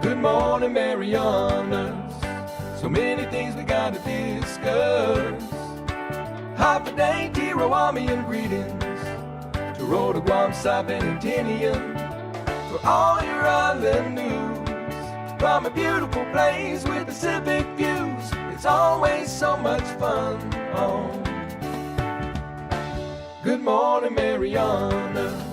Good morning, Marianas. So many things we gotta discuss. Happy day, Tirawami, greetings to Rhoda, Guam, Saipan, and Tinian. For all your island news, from a beautiful place with Pacific views, it's always so much fun on Good Morning Marianas.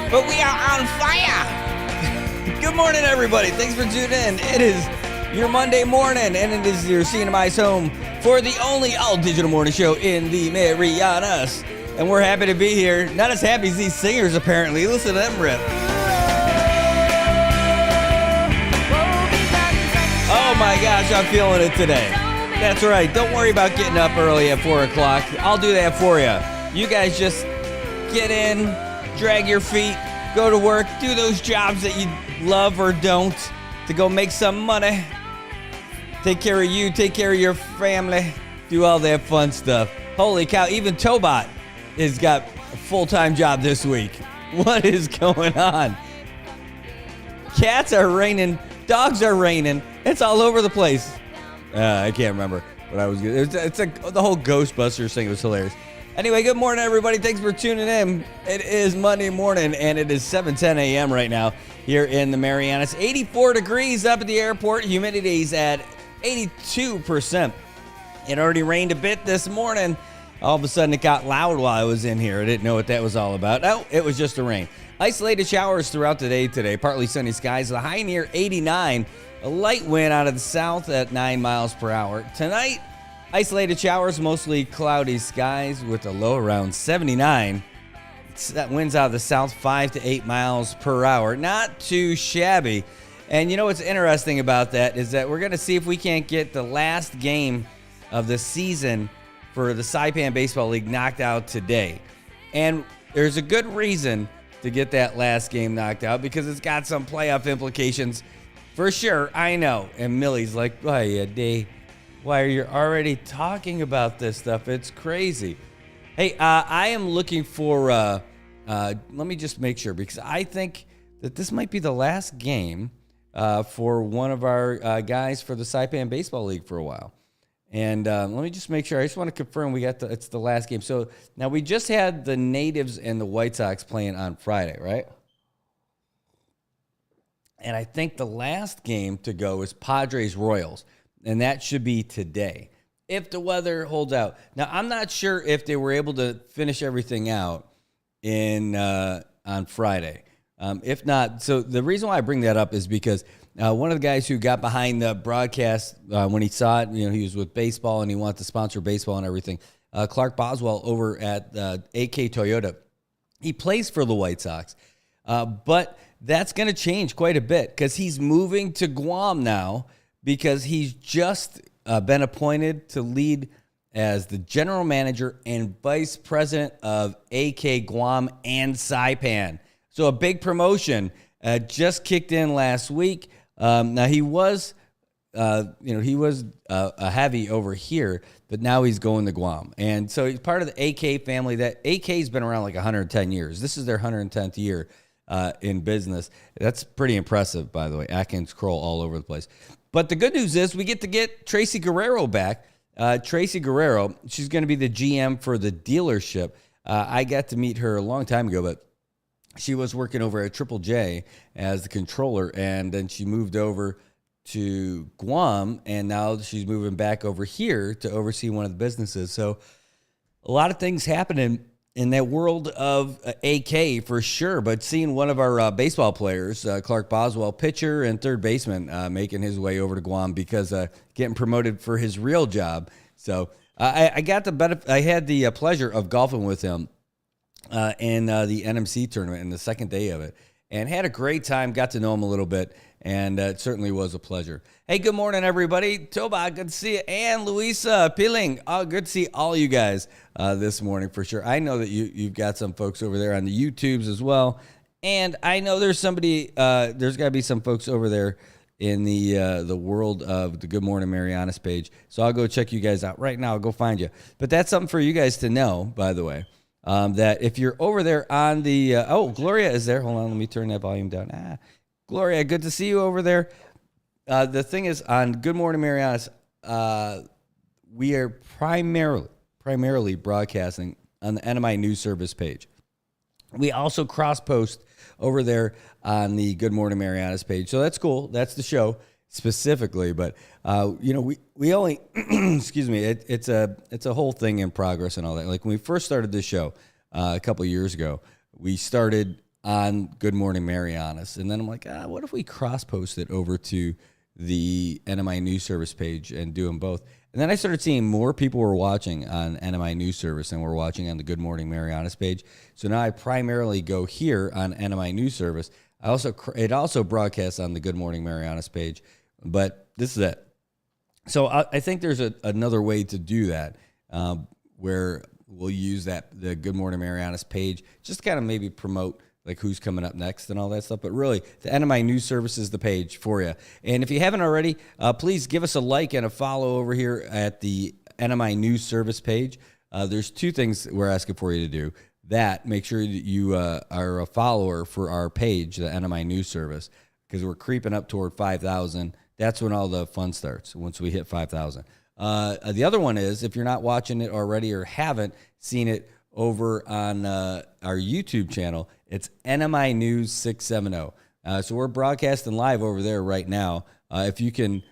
But we are on fire. Good morning, everybody. Thanks for tuning in. It is your Monday morning, and it is your CNMI's home for the only all-digital morning show in the Marianas. And we're happy to be here. Not as happy as these singers, apparently. Listen to them rip. Oh, my gosh, I'm feeling it today. That's right. Don't worry about getting up early at 4 o'clock. I'll do that for you. You guys just get in, drag your feet, go to work, do those jobs that you love or don't to go make some money. Take care of you, take care of your family, do all that fun stuff. Holy cow, even Tobot has got a full-time job this week. What is going on? Cats are raining, dogs are raining. It's all over the place. I can't remember what I was going to. It's like the whole Ghostbusters thing was hilarious. Anyway, good morning, everybody. Thanks for tuning in. It is Monday morning, and it is 7:10 a.m. right now here in the Marianas. 84 degrees up at the airport. Humidity's at 82%. It already rained a bit this morning. All of a sudden, it got loud while I was in here. I didn't know what that was all about. Oh, it was just the rain. Isolated showers throughout the day today. Partly sunny skies. The high near 89. A light wind out of the south at 9 miles per hour. Tonight, isolated showers, mostly cloudy skies with a low around 79. That winds out of the south 5 to 8 miles per hour. Not too shabby. And you know what's interesting about that is that we're going to see if we can't get the last game of the season for the Saipan Baseball League knocked out today. And there's a good reason to get that last game knocked out because it's got some playoff implications for sure. I know. And Millie's like, why are you already talking about this stuff? It's crazy. Hey, I am looking for, let me just make sure, because I think that this might be the last game for one of our guys for the Saipan Baseball League for a while. And let me just make sure. I just want to confirm it's the last game. So now we just had the Natives and the White Sox playing on Friday, right? And I think the last game to go is Padres-Royals. And that should be today, if the weather holds out. Now, I'm not sure if they were able to finish everything out on Friday. If not, so the reason why I bring that up is because one of the guys who got behind the broadcast when he saw it, he was with baseball and he wanted to sponsor baseball and everything, Clark Boswell over at AK Toyota. He plays for the White Sox, but that's going to change quite a bit because he's moving to Guam now, because he's just been appointed to lead as the general manager and vice president of AK Guam and Saipan. So a big promotion just kicked in last week. Now he was, a heavy over here, but now he's going to Guam. And so he's part of the AK family. That AK's been around like 110 years. This is their 110th year in business. That's pretty impressive, by the way. Atkins Kroll all over the place. But the good news is we get to get Tracy Guerrero back. Tracy Guerrero, she's going to be the GM for the dealership. I got to meet her a long time ago, but she was working over at Triple J as the controller, and then she moved over to Guam, and now she's moving back over here to oversee one of the businesses. So a lot of things happening in that world of AK for sure, but seeing one of our baseball players, Clark Boswell, pitcher and third baseman, making his way over to Guam because getting promoted for his real job. So I got the benefit. I had the pleasure of golfing with him in the NMC tournament in the second day of it, and had a great time. Got to know him a little bit, and it certainly was a pleasure. Hey, good morning, everybody. Toba, good to see you. And Luisa Piling, good to see all you guys this morning for sure. I know that you've got some folks over there on the YouTubes as well, and I know there's somebody. There's got to be some folks over there in the world of the Good Morning Marianas page. So I'll go check you guys out right now. I'll go find you. But that's something for you guys to know, by the way. That if you're over there on the Gloria is there. Hold on, let me turn that volume down. Gloria, good to see you over there. The thing is, on Good Morning Marianas, we are primarily broadcasting on the NMI News Service page. We also cross-post over there on the Good Morning Marianas page, so that's cool. That's the show specifically, but we only excuse me. It's a whole thing in progress and all that. Like when we first started this show a couple of years ago, we started on Good Morning Marianas, and then I'm like, what if we cross-post it over to the NMI News Service page and do them both? And then I started seeing more people were watching on NMI News Service than were watching on the Good Morning Marianas page. So now I primarily go here on NMI News Service. It also broadcasts on the Good Morning Marianas page, but this is it. So I think there's another way to do that where we'll use the Good Morning Marianas page just to kind of maybe promote like who's coming up next and all that stuff. But really, the NMI News Service is the page for you. And if you haven't already, please give us a like and a follow over here at the NMI News Service page. There's two things we're asking for you to do. Make sure that you are a follower for our page, the NMI News Service, because we're creeping up toward 5,000. That's when all the fun starts, once we hit 5,000. The other one is, if you're not watching it already or haven't seen it over on our YouTube channel, it's NMI News 670. So we're broadcasting live over there right now. If you can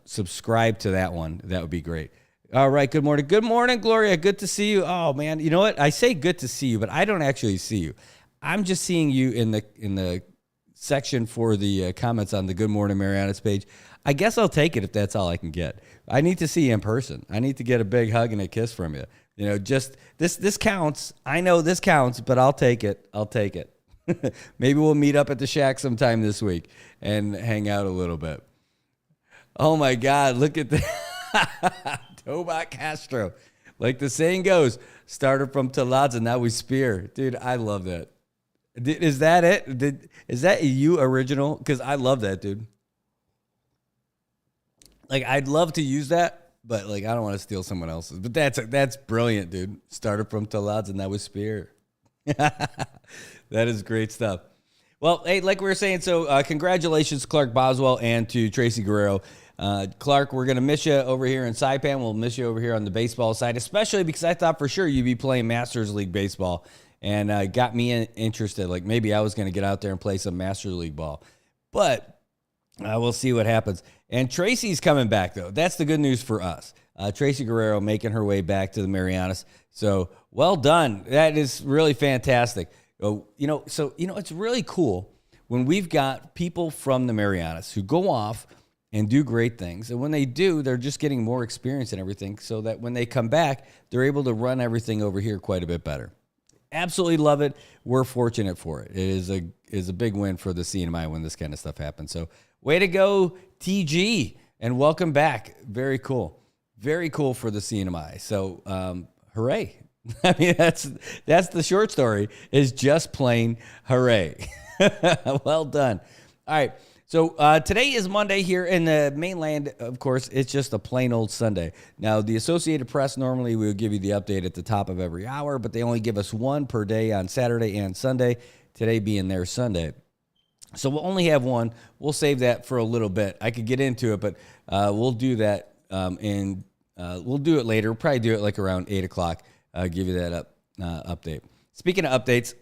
subscribe to that one, that would be great. All right, good morning. Good morning, Gloria. Good to see you. Oh, man, you know what? I say good to see you, but I don't actually see you. I'm just seeing you in the section for the comments on the Good Morning Marianas page. I guess I'll take it if that's all I can get. I need to see you in person. I need to get a big hug and a kiss from you. You know, just this counts. I know this counts, but I'll take it. I'll take it. Maybe we'll meet up at the shack sometime this week and hang out a little bit. Oh, my God. Look at that. Tobak Castro. Like the saying goes, started from Taladza, now we spear. Dude, I love that. Is that it? Is that you original? Because I love that, dude. Like, I'd love to use that, but like I don't want to steal someone else's. But that's brilliant, dude. Started from Taladza, now we spear. That is great stuff. Well, hey, like we were saying, so congratulations, Clark Boswell, and to Tracy Guerrero. Clark, we're going to miss you over here in Saipan. We'll miss you over here on the baseball side, especially because I thought for sure you'd be playing Masters League baseball, and got me interested. Like maybe I was going to get out there and play some Masters League ball. But we'll see what happens. And Tracy's coming back, though. That's the good news for us. Tracy Guerrero making her way back to the Marianas. So well done. That is really fantastic. It's really cool when we've got people from the Marianas who go off and do great things. And when they do, they're just getting more experience and everything so that when they come back, they're able to run everything over here quite a bit better. Absolutely love it. We're fortunate for it. It is a big win for the CNMI when this kind of stuff happens. So way to go, TG, and welcome back. Very cool. Very cool for the CNMI. So hooray. I mean, that's the short story, is just plain hooray. Well done. All right. So today is Monday here in the mainland. Of course, it's just a plain old Sunday. Now, the Associated Press, normally we would give you the update at the top of every hour, but they only give us one per day on Saturday and Sunday, today being their Sunday. So we'll only have one. We'll save that for a little bit. I could get into it, but we'll do that, and we'll do it later. We'll probably do it like around 8 o'clock, give you that update. Speaking of updates,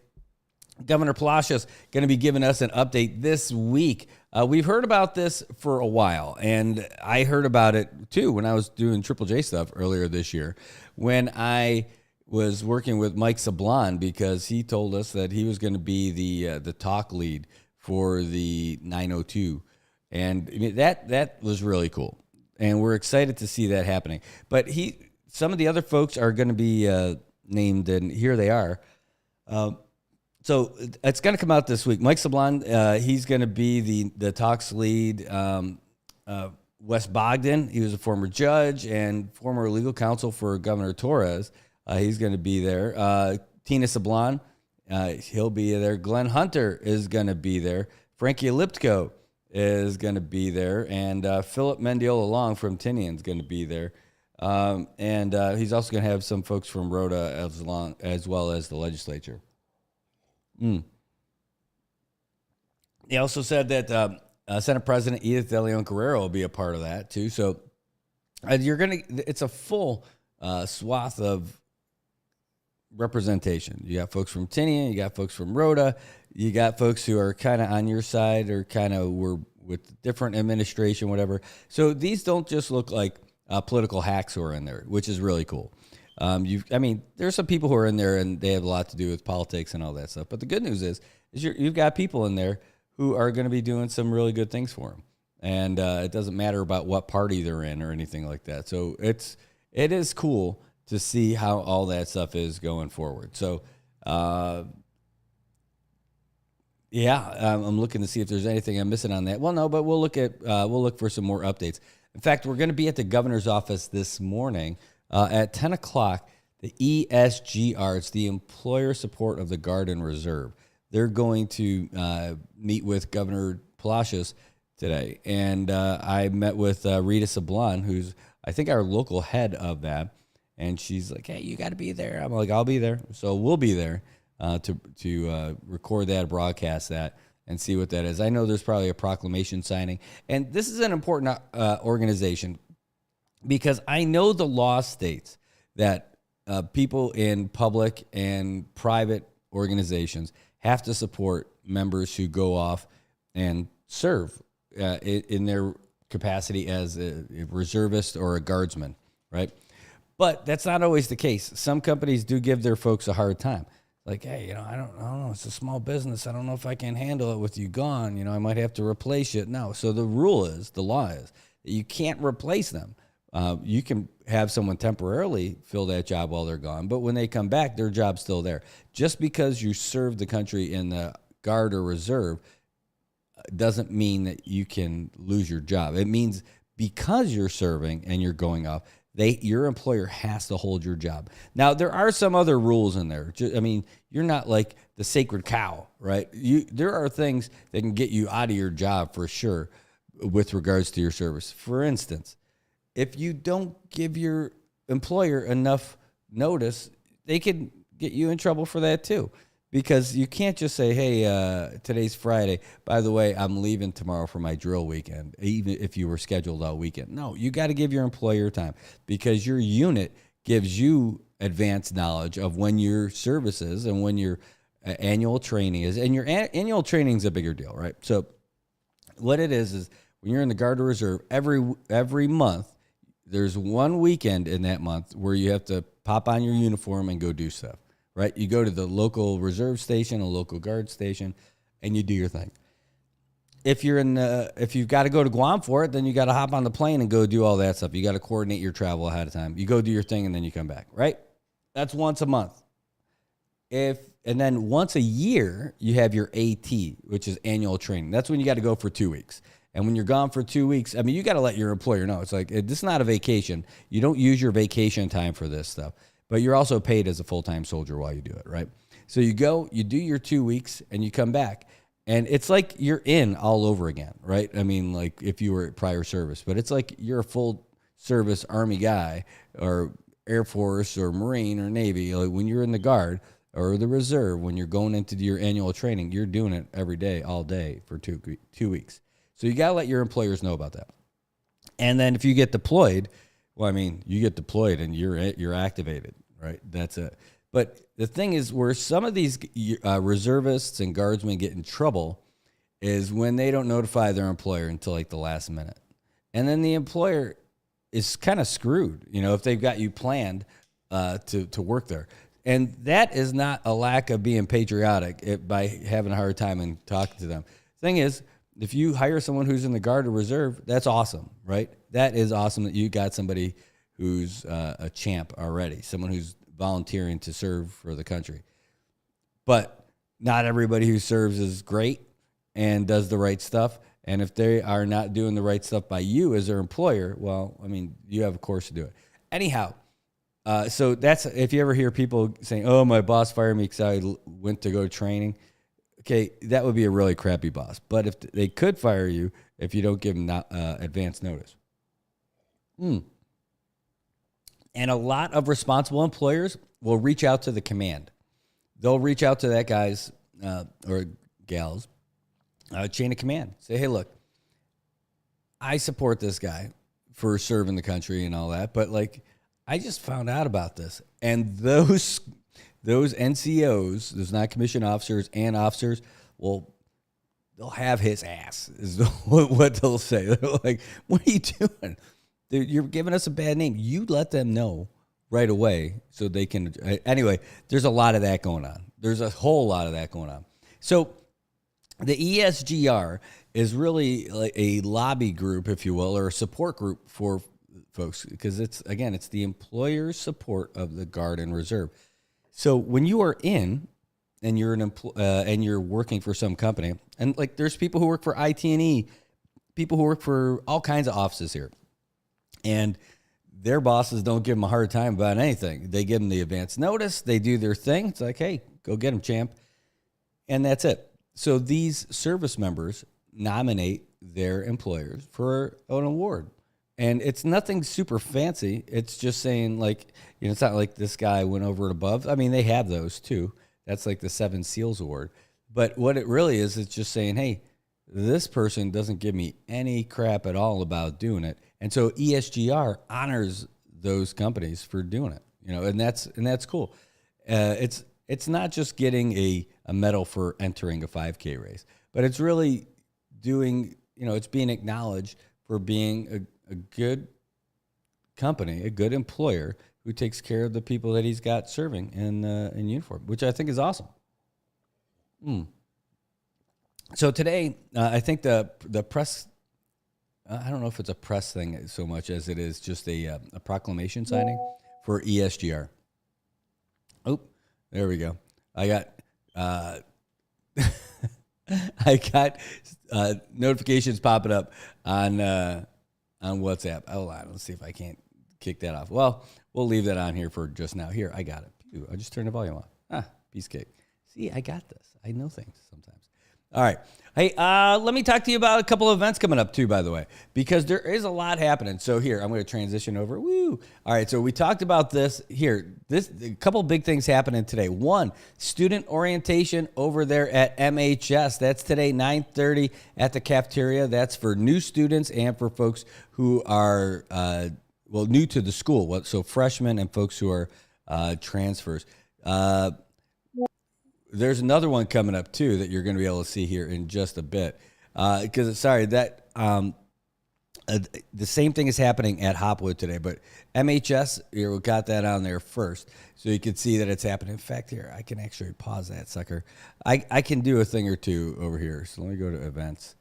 Governor Palacios going to be giving us an update this week. We've heard about this for a while, and I heard about it too when I was doing Triple J stuff earlier this year. When I was working with Mike Sablon because he told us that he was going to be the talk lead for the 902, and I mean, that was really cool, and we're excited to see that happening. But some of the other folks are going to be named, and here they are. So it's going to come out this week. Mike Sablon, he's going to be the talks lead. Wes Bogdan, he was a former judge and former legal counsel for Governor Torres. He's going to be there. Tina Sablon, he'll be there. Glenn Hunter is going to be there. Frankie Liptko is going to be there. And Philip Mendiola Long from Tinian is going to be there. And he's also going to have some folks from Rhoda as well as the legislature. He also said that Senate President Edith De Leon Guerrero will be a part of that too. So it's a full swath of representation. You got folks from Tinian, you got folks from Rhoda, you got folks who are kind of on your side or kind of were with different administration, whatever. So these don't just look like political hacks who are in there, which is really cool. There's some people who are in there and they have a lot to do with politics and all that stuff. But the good news is you've got people in there who are going to be doing some really good things for them. And it doesn't matter about what party they're in or anything like that. So it is cool to see how all that stuff is going forward. So, I'm looking to see if there's anything I'm missing on that. Well, no, but we'll look for some more updates. In fact, we're going to be at the governor's office this morning at 10 o'clock. The ESGR, it's the Employer Support of the Guard and Reserve. They're going to meet with Governor Palacios today. And I met with Rita Sablon, who's, I think, our local head of that. And she's like, hey, you got to be there. I'm like, I'll be there. So we'll be there to record that, broadcast that, and see what that is. I know there's probably a proclamation signing. And this is an important organization because I know the law states that people in public and private organizations have to support members who go off and serve in their capacity as a reservist or a guardsman, right? But that's not always the case. Some companies do give their folks a hard time. Like, hey, I don't know, it's a small business. I don't know if I can handle it with you gone. I might have to replace you. No. So the law is that you can't replace them. You can have someone temporarily fill that job while they're gone, but when they come back, their job's still there. Just because you serve the country in the Guard or Reserve doesn't mean that you can lose your job. It means because you're serving and you're going off, your employer has to hold your job. Now, there are some other rules in there. You're not like the sacred cow, right? There are things that can get you out of your job for sure with regards to your service. For instance, if you don't give your employer enough notice, they can get you in trouble for that too. Because you can't just say, hey, today's Friday. By the way, I'm leaving tomorrow for my drill weekend, even if you were scheduled all weekend. No, you got to give your employer time because your unit gives you advanced knowledge of when your service is and when your annual training is. And your annual training is a bigger deal, right? So what it is when you're in the Guard or Reserve, every month, there's one weekend in that month where you have to pop on your uniform and go do stuff. Right, you go to the local reserve station, a local guard station, and you do your thing. If you've got to go to Guam for it, then you got to hop on the plane and go do all that stuff. You got to coordinate your travel ahead of time. You go do your thing and then you come back. Right, that's once a month. And then once a year you have your AT, which is annual training. That's when you got to go for 2 weeks. And when you're gone for 2 weeks, you got to let your employer know. It's like this is not a vacation. You don't use your vacation time for this stuff. But you're also paid as a full-time soldier while you do it, right? So you go, you do your 2 weeks, and you come back. And it's like you're in all over again, right? Like if you were prior service. But it's like you're a full-service Army guy or Air Force or Marine or Navy. Like when you're in the Guard or the Reserve, when you're going into your annual training, you're doing it every day, all day for 2 weeks. So you got to let your employers know about that. And then if you get deployed, you get deployed and you're activated, right? That's it. But the thing is where some of these reservists and guardsmen get in trouble is when they don't notify their employer until like the last minute. And then the employer is kind of screwed, if they've got you planned to work there. And that is not a lack of being patriotic by having a hard time and talking to them. Thing is, if you hire someone who's in the Guard or Reserve, that's awesome, right? That is awesome that you got somebody who's a champ already, someone who's volunteering to serve for the country. But not everybody who serves is great and does the right stuff. And if they are not doing the right stuff by you as their employer, well, I mean, you have a course to do it. Anyhow, so that's, if you ever hear people saying, oh, my boss fired me because I went to go to training, okay, that would be a really crappy boss. But if they could fire you if you don't give them advance notice. And a lot of responsible employers will reach out to the command. They'll reach out to that guy's or gal's chain of command. Say, hey, look, I support this guy for serving the country and all that, but like, I just found out about this. And those NCOs, those non-commissioned officers and officers, well, they'll have his ass, is what they'll say. They're like, what are you doing? You're giving us a bad name. You let them know right away so they can. Anyway, there's a lot of that going on. There's a whole lot of that going on. So the ESGR is really like a lobby group, if you will, or a support group for folks, because it's the employer's support of the Guard and Reserve. So when you are in and you're and you're working for some company, and like there's people who work for IT&E, people who work for all kinds of offices here, and their bosses don't give them a hard time about anything. They give them the advance notice. They do their thing. It's like, hey, go get them, champ. And that's it. So these service members nominate their employers for an award. And it's nothing super fancy. It's just saying, like, you know, it's not like this guy went over and above. I mean, they have those too. That's like the 7 SEALs Award. But what it really is, it's just saying, hey, this person doesn't give me any crap at all about doing it. And so ESGR honors those companies for doing it, you know, and that's cool. It's not just getting a medal for entering a 5K race, but it's really doing, you know, it's being acknowledged for being a good company, a good employer who takes care of the people that he's got serving in uniform, which I think is awesome. So today, I think the press, I don't know if it's a press thing so much as it is just a proclamation signing for ESGR. Oh, there we go. I got notifications popping up on WhatsApp. Hold on, let's see if I can't kick that off. Well, we'll leave that on here for just now. Here, I got it. I just turned the volume on. Piece of cake. See, I got this. I know things sometimes. All right. Hey, let me talk to you about a couple of events coming up too, by the way, because there is a lot happening. So here, I'm going to transition over. Woo! All right, so we talked about this here. A couple of big things happening today. One, student orientation over there at MHS. That's today, 9:30 at the cafeteria. That's for new students and for folks who are, new to the school. So freshmen and folks who are transfers. There's another one coming up, too, that you're going to be able to see here in just a bit. The same thing is happening at Hopwood today, but MHS, we got that on there first, so you can see that it's happening. In fact, here, I can actually pause that sucker. I can do a thing or two over here, so let me go to events.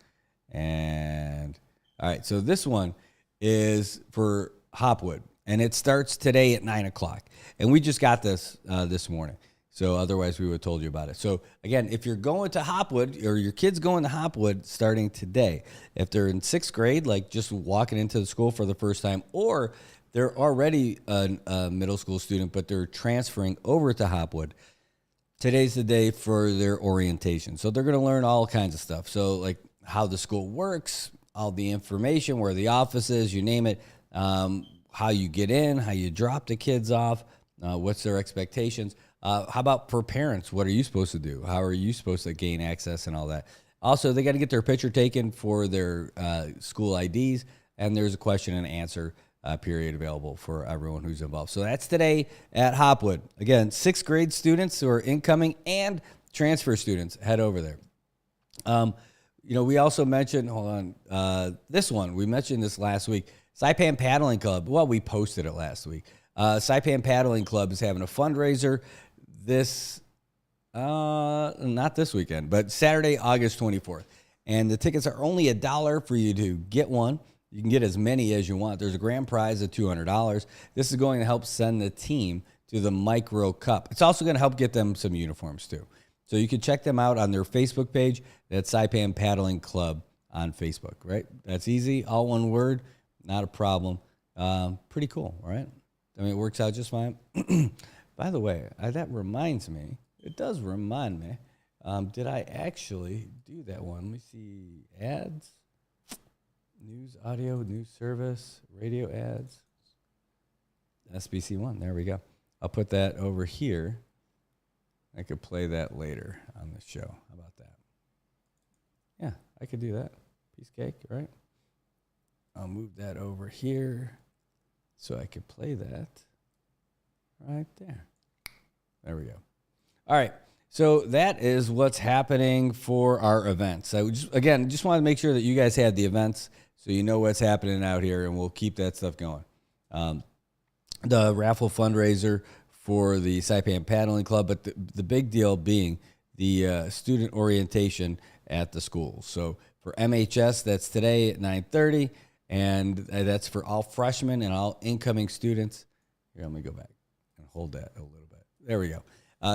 And, all right, so this one is for Hopwood, and it starts today at 9 o'clock. And we just got this this morning. So otherwise, we would have told you about it. So again, if you're going to Hopwood or your kid's going to Hopwood starting today, if they're in 6th grade, like just walking into the school for the first time, or they're already a middle school student, but they're transferring over to Hopwood, today's the day for their orientation. So they're going to learn all kinds of stuff. So like how the school works, all the information, where the office is, you name it, how you get in, how you drop the kids off, what's their expectations. How about for parents? What are you supposed to do? How are you supposed to gain access and all that? Also, they got to get their picture taken for their school IDs, and there's a question and answer period available for everyone who's involved. So that's today at Hopwood. Again, 6th grade students who are incoming and transfer students, head over there. We also mentioned, this one. We mentioned this last week. Saipan Paddling Club. Well, we posted it last week. Saipan Paddling Club is having a fundraiser not this weekend, but Saturday, August 24th. And the tickets are only $1 for you to get one. You can get as many as you want. There's a grand prize of $200. This is going to help send the team to the Micro Cup. It's also going to help get them some uniforms too. So you can check them out on their Facebook page. That's Saipan Paddling Club on Facebook, right? That's easy, all one word, not a problem. Pretty cool, right? I mean, it works out just fine. By the way, that reminds me. It does remind me. Did I actually do that one? Let me see. Ads, news, audio, news service, radio ads. SBC1. There we go. I'll put that over here. I could play that later on the show. How about that? Yeah, I could do that. Piece of cake, right? I'll move that over here so I could play that right there. There we go. All right. So that is what's happening for our events. I just wanted to make sure that you guys had the events so you know what's happening out here, and we'll keep that stuff going. The raffle fundraiser for the Saipan Paddling Club, but the big deal being the student orientation at the school. So for MHS, that's today at 9:30, and that's for all freshmen and all incoming students. Here, let me go back and hold that a little bit. There we go.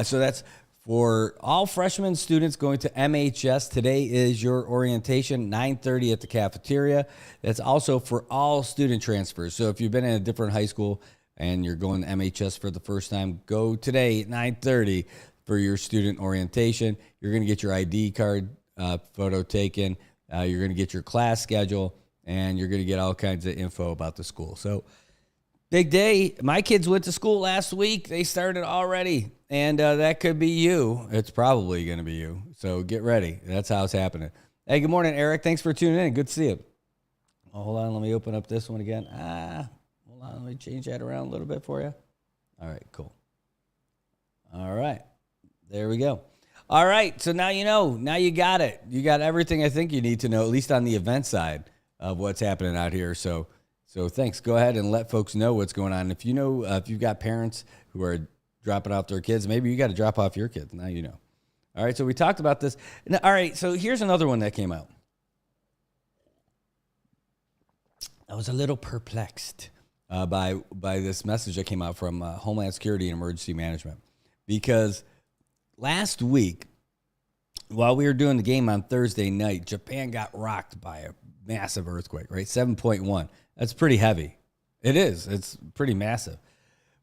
So that's for all freshman students going to MHS. Today is your orientation, 9:30 at the cafeteria. That's also for all student transfers. So if you've been in a different high school and you're going to MHS for the first time, go today at 9:30 for your student orientation. You're going to get your ID card photo taken. You're going to get your class schedule, and you're going to get all kinds of info about the school. So big day. My kids went to school last week. They started already, and that could be you. It's probably going to be you. So get ready. That's how it's happening. Hey, good morning, Eric. Thanks for tuning in. Good to see you. Oh, hold on. Let me open up this one again. Hold on. Let me change that around a little bit for you. All right, cool. All right. There we go. All right. So now you know. Now you got it. You got everything I think you need to know, at least on the event side of what's happening out here. So thanks. Go ahead and let folks know what's going on. If you know, if you've got parents who are dropping off their kids, maybe you got to drop off your kids. Now you know. All right, so we talked about this. All right, so here's another one that came out. I was a little perplexed by this message that came out from Homeland Security and Emergency Management, because last week, while we were doing the game on Thursday night, Japan got rocked by a massive earthquake, right? 7.1. That's pretty heavy. It is. It's pretty massive.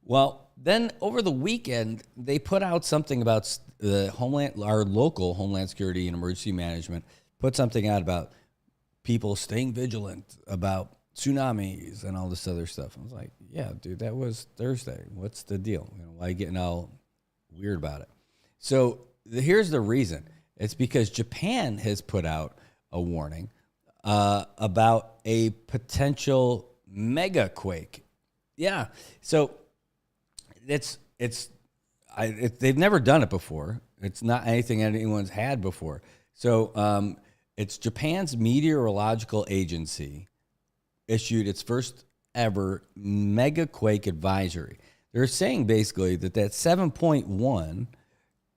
Well, then over the weekend, they put out something about our local Homeland Security and Emergency Management put something out about people staying vigilant about tsunamis and all this other stuff. I was like, yeah, dude, that was Thursday. What's the deal? Why are you getting all weird about it? So here's the reason. It's because Japan has put out a warning about a potential mega quake. Yeah. So they've never done it before. It's not anything anyone's had before. So it's Japan's meteorological agency issued its first ever mega quake advisory. They're saying basically that 7.1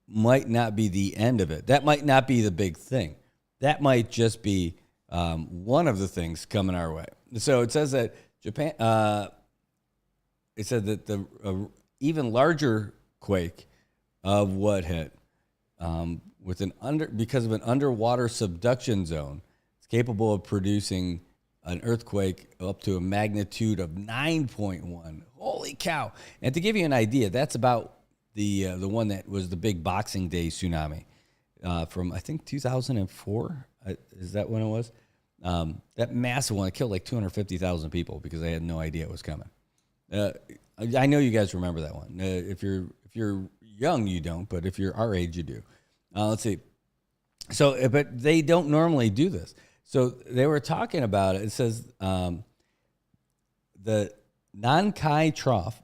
might not be the end of it. That might not be the big thing. That might just be one of the things coming our way. So it says that Japan, it said that the even larger quake of what hit because of an underwater subduction zone, it's capable of producing an earthquake up to a magnitude of 9.1. Holy cow! And to give you an idea, that's about the one that was the big Boxing Day tsunami from I think 2004. Is that when it was? That massive one, it killed like 250,000 people because they had no idea it was coming. I know you guys remember that one. If you're young, you don't, but if you're our age, you do. Let's see. So, but they don't normally do this. So they were talking about it. It says the Nankai Trough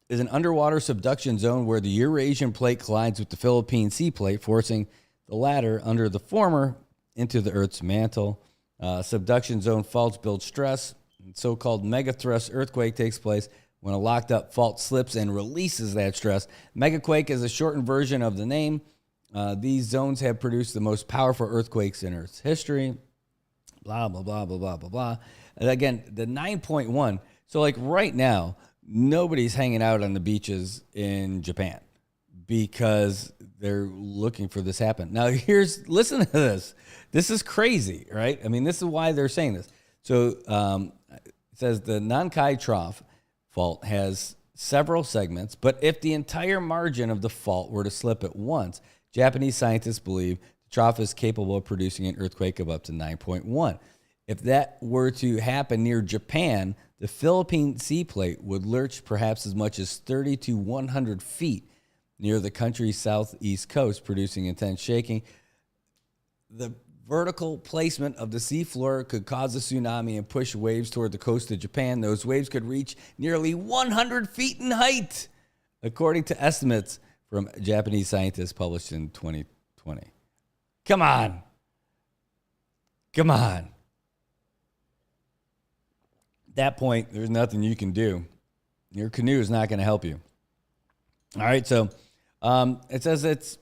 is an underwater subduction zone where the Eurasian plate collides with the Philippine Sea plate, forcing the latter under the former into the Earth's mantle. Subduction zone faults build stress. So-called megathrust earthquake takes place when a locked up fault slips and releases that stress. Megaquake is a shortened version of the name. These zones have produced the most powerful earthquakes in Earth's history. Blah, blah, blah, blah, blah, blah, blah. And again, the 9.1. So like right now, nobody's hanging out on the beaches in Japan because they're looking for this happen. Now listen to this. This is crazy, right? I mean, this is why they're saying this. So it says the Nankai Trough fault has several segments, but if the entire margin of the fault were to slip at once, Japanese scientists believe the trough is capable of producing an earthquake of up to 9.1. If that were to happen near Japan, the Philippine sea plate would lurch perhaps as much as 30 to 100 feet near the country's southeast coast, producing intense shaking. The vertical placement of the seafloor could cause a tsunami and push waves toward the coast of Japan. Those waves could reach nearly 100 feet in height, according to estimates from Japanese scientists published in 2020. Come on. Come on. At that point, there's nothing you can do. Your canoe is not going to help you. All right, so it says it's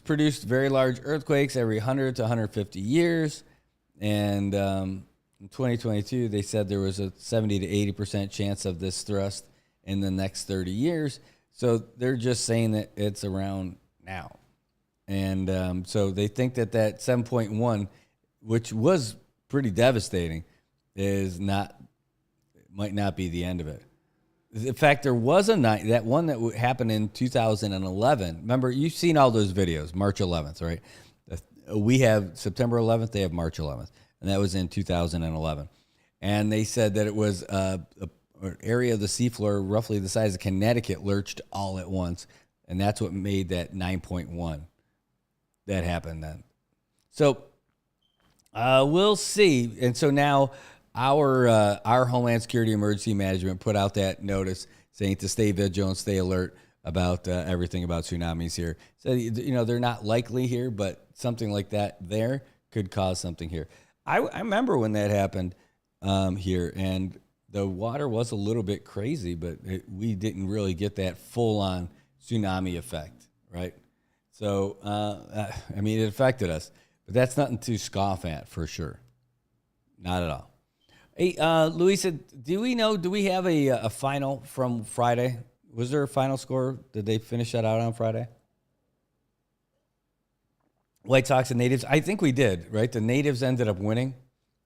produced very large earthquakes every 100 to 150 years. And in 2022, they said there was a 70 to 80% chance of this thrust in the next 30 years. So they're just saying that it's around now. And so they think that 7.1, which was pretty devastating, might not be the end of it. In fact, there was that one that happened in 2011. Remember, you've seen all those videos, March 11th, right? We have September 11th, they have March 11th, and that was in 2011. And they said that it was an area of the seafloor roughly the size of Connecticut lurched all at once, and that's what made that 9.1 that happened then. So we'll see. And so now our Homeland Security Emergency Management put out that notice saying to stay vigilant, stay alert about everything about tsunamis here. So, they're not likely here, but something like that there could cause something here. I remember when that happened here, and the water was a little bit crazy, but we didn't really get that full-on tsunami effect, right? So, it affected us, but that's nothing to scoff at for sure. Not at all. Hey, Luisa, do we have a final from Friday? Was there a final score? Did they finish that out on Friday? White Sox and Natives? I think we did, right? The Natives ended up winning.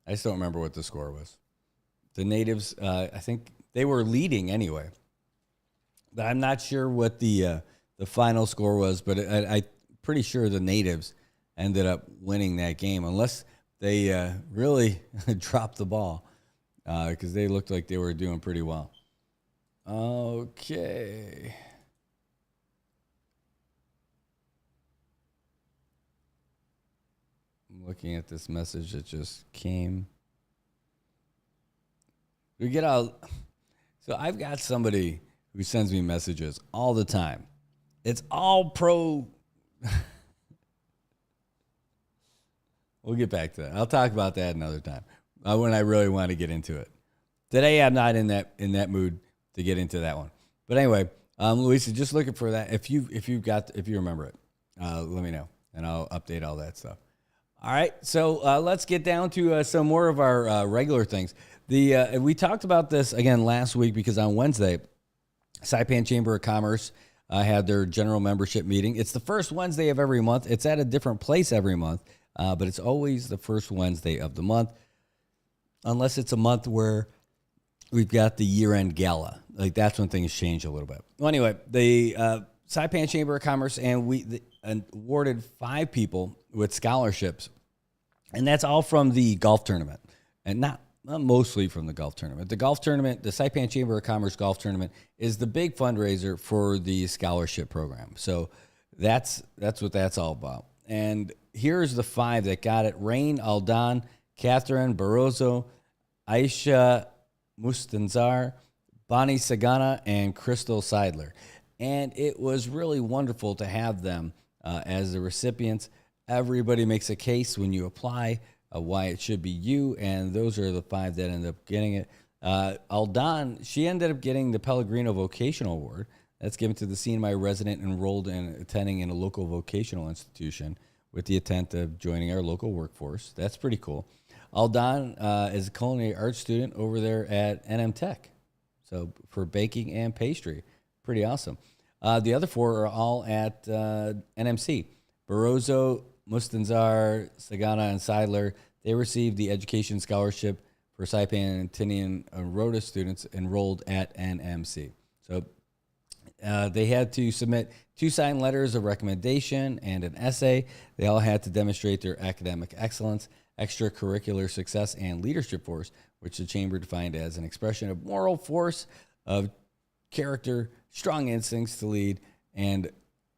I just don't remember what the score was. The Natives, I think they were leading anyway. But I'm not sure what the final score was, but I'm pretty sure the Natives ended up winning that game, unless they really dropped the ball. Because they looked like they were doing pretty well. Okay. I'm looking at this message that just came. So I've got somebody who sends me messages all the time. It's all pro. We'll get back to that. I'll talk about that another time. When I really want to get into it. Today, I'm not in that mood to get into that one. But anyway, Luisa, just looking for that. If you remember it, let me know, and I'll update all that stuff. All right, so let's get down to some more of our regular things. We talked about this again last week because on Wednesday, Saipan Chamber of Commerce had their general membership meeting. It's the first Wednesday of every month. It's at a different place every month, but it's always the first Wednesday of the month. Unless it's a month where we've got the year-end gala. Like, that's when things change a little bit. Well, anyway, the Saipan Chamber of Commerce awarded 5 people with scholarships. And that's all from the golf tournament. And not mostly from the golf tournament. The golf tournament, the Saipan Chamber of Commerce golf tournament, is the big fundraiser for the scholarship program. So that's what that's all about. And here's the 5 that got it. Rain Aldan, Catherine Barroso, Aisha Mustanzar, Bonnie Sagana, and Crystal Seidler. And it was really wonderful to have them as the recipients. Everybody makes a case when you apply why it should be you, and those are the 5 that end up getting it. Aldan, she ended up getting the Pellegrino Vocational Award. That's given to the CNMI resident enrolled in attending in a local vocational institution with the intent of joining our local workforce. That's pretty cool. Aldan is a culinary arts student over there at NM Tech, so for baking and pastry. Pretty awesome. The other 4 are all at NMC. Barroso, Mustanzar, Sagana, and Seidler, they received the education scholarship for Saipan and Tinian Rota students enrolled at NMC. So they had to submit 2 signed letters of recommendation and an essay. They all had to demonstrate their academic excellence, extracurricular success, and leadership force, which the Chamber defined as an expression of moral force, of character, strong instincts to lead, and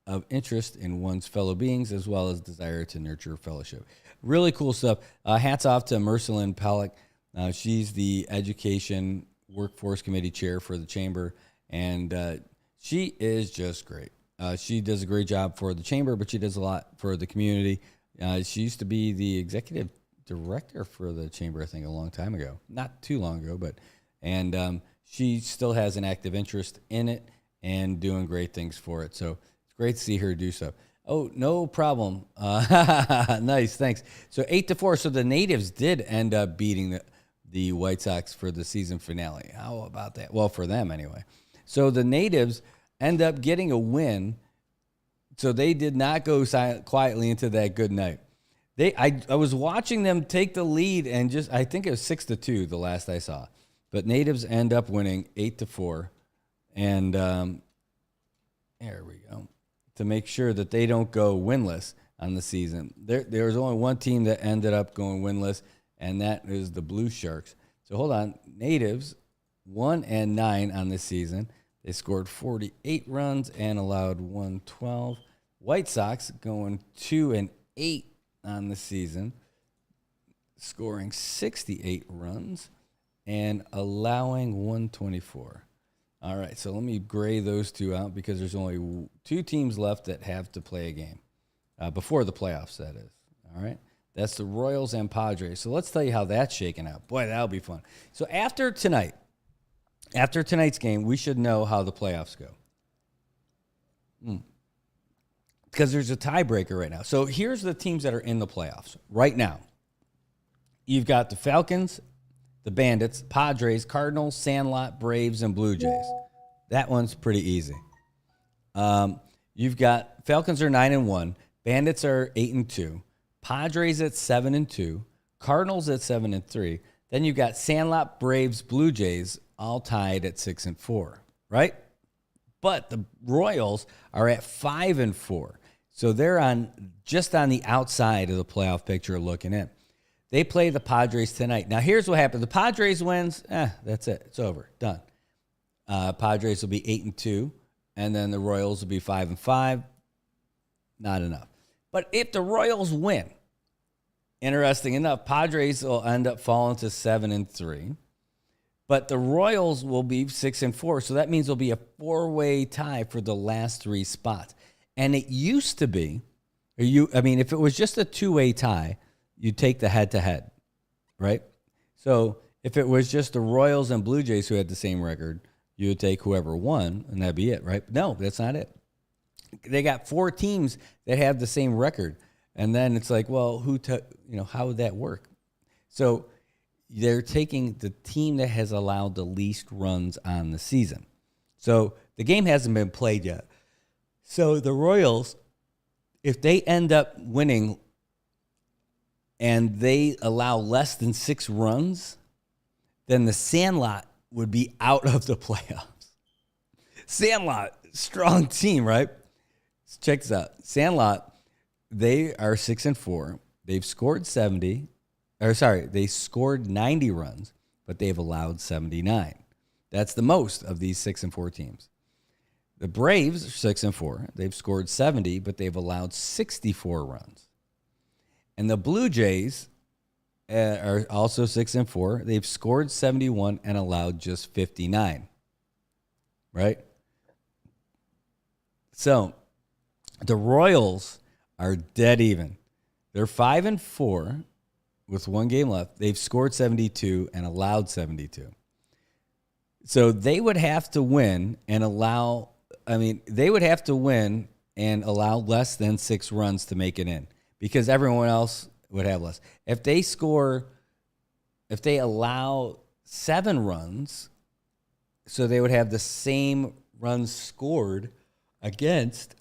of interest in one's fellow beings, as well as desire to nurture fellowship. Really cool stuff. Hats off to Mercelin Pellick. She's the Education Workforce Committee Chair for the Chamber, and she is just great. She does a great job for the Chamber, but she does a lot for the community. She used to be the executive director for the Chamber, I think, a long time ago. Not too long ago, but she still has an active interest in it and doing great things for it. So it's great to see her do so. Oh, no problem. Nice, thanks. So 8-4. So the Natives did end up beating the White Sox for the season finale. How about that? Well, for them anyway. So the Natives end up getting a win. So they did not go quietly into that good night. I was watching them take the lead and I think it was 6-2 the last I saw. But Natives end up winning 8-4. And there we go. To make sure that they don't go winless on the season. There was only one team that ended up going winless, and that is the Blue Sharks. So hold on. Natives 1-9 on this season. They scored 48 runs and allowed 112. White Sox going 2-8 on the season, scoring 68 runs and allowing 124. All right, so let me gray those 2 out because there's only 2 teams left that have to play a game before the playoffs, that is. All right, that's the Royals and Padres. So let's tell you how that's shaking out. Boy, that'll be fun. So after tonight's game, we should know how the playoffs go. Because there's a tiebreaker right now. So here's the teams that are in the playoffs right now. You've got the Falcons, the Bandits, Padres, Cardinals, Sandlot, Braves, and Blue Jays. That one's pretty easy. You've got Falcons are 9-1, Bandits are 8-2, Padres at 7-2, Cardinals at 7-3. Then you've got Sandlot, Braves, Blue Jays all tied at 6-4, right? But the Royals are at 5-4. So they're just on the outside of the playoff picture looking in. They play the Padres tonight. Now, here's what happens. The Padres wins, that's it. It's over. Done. Padres will be 8-2, and then the Royals will be 5-5. Not enough. But if the Royals win, interesting enough, Padres will end up falling to 7-3. But the Royals will be 6-4, so that means there'll be a 4-way tie for the last 3 spots. And it used to be, if it was just a 2-way tie, you'd take the head-to-head, right? So if it was just the Royals and Blue Jays who had the same record, you would take whoever won, and that'd be it, right? No, that's not it. They got 4 teams that have the same record, and then it's like, well, how would that work? So they're taking the team that has allowed the least runs on the season. So the game hasn't been played yet. So the Royals, if they end up winning and they allow less than 6 runs, then the Sandlot would be out of the playoffs. Sandlot, strong team, right? Check this out. Sandlot, they are 6-4. They've scored they scored 90 runs, but they've allowed 79. That's the most of these 6-4 teams. The Braves are 6-4. They've scored 70, but they've allowed 64 runs. And the Blue Jays are also 6-4. They've scored 71 and allowed just 59. Right? So the Royals are dead even. They're 5-4 with 1 game left. They've scored 72 and allowed 72. So they would have to win and allow. I mean, they would have to win and allow less than 6 runs to make it in because everyone else would have less. If they allow 7 runs, so they would have the same runs scored against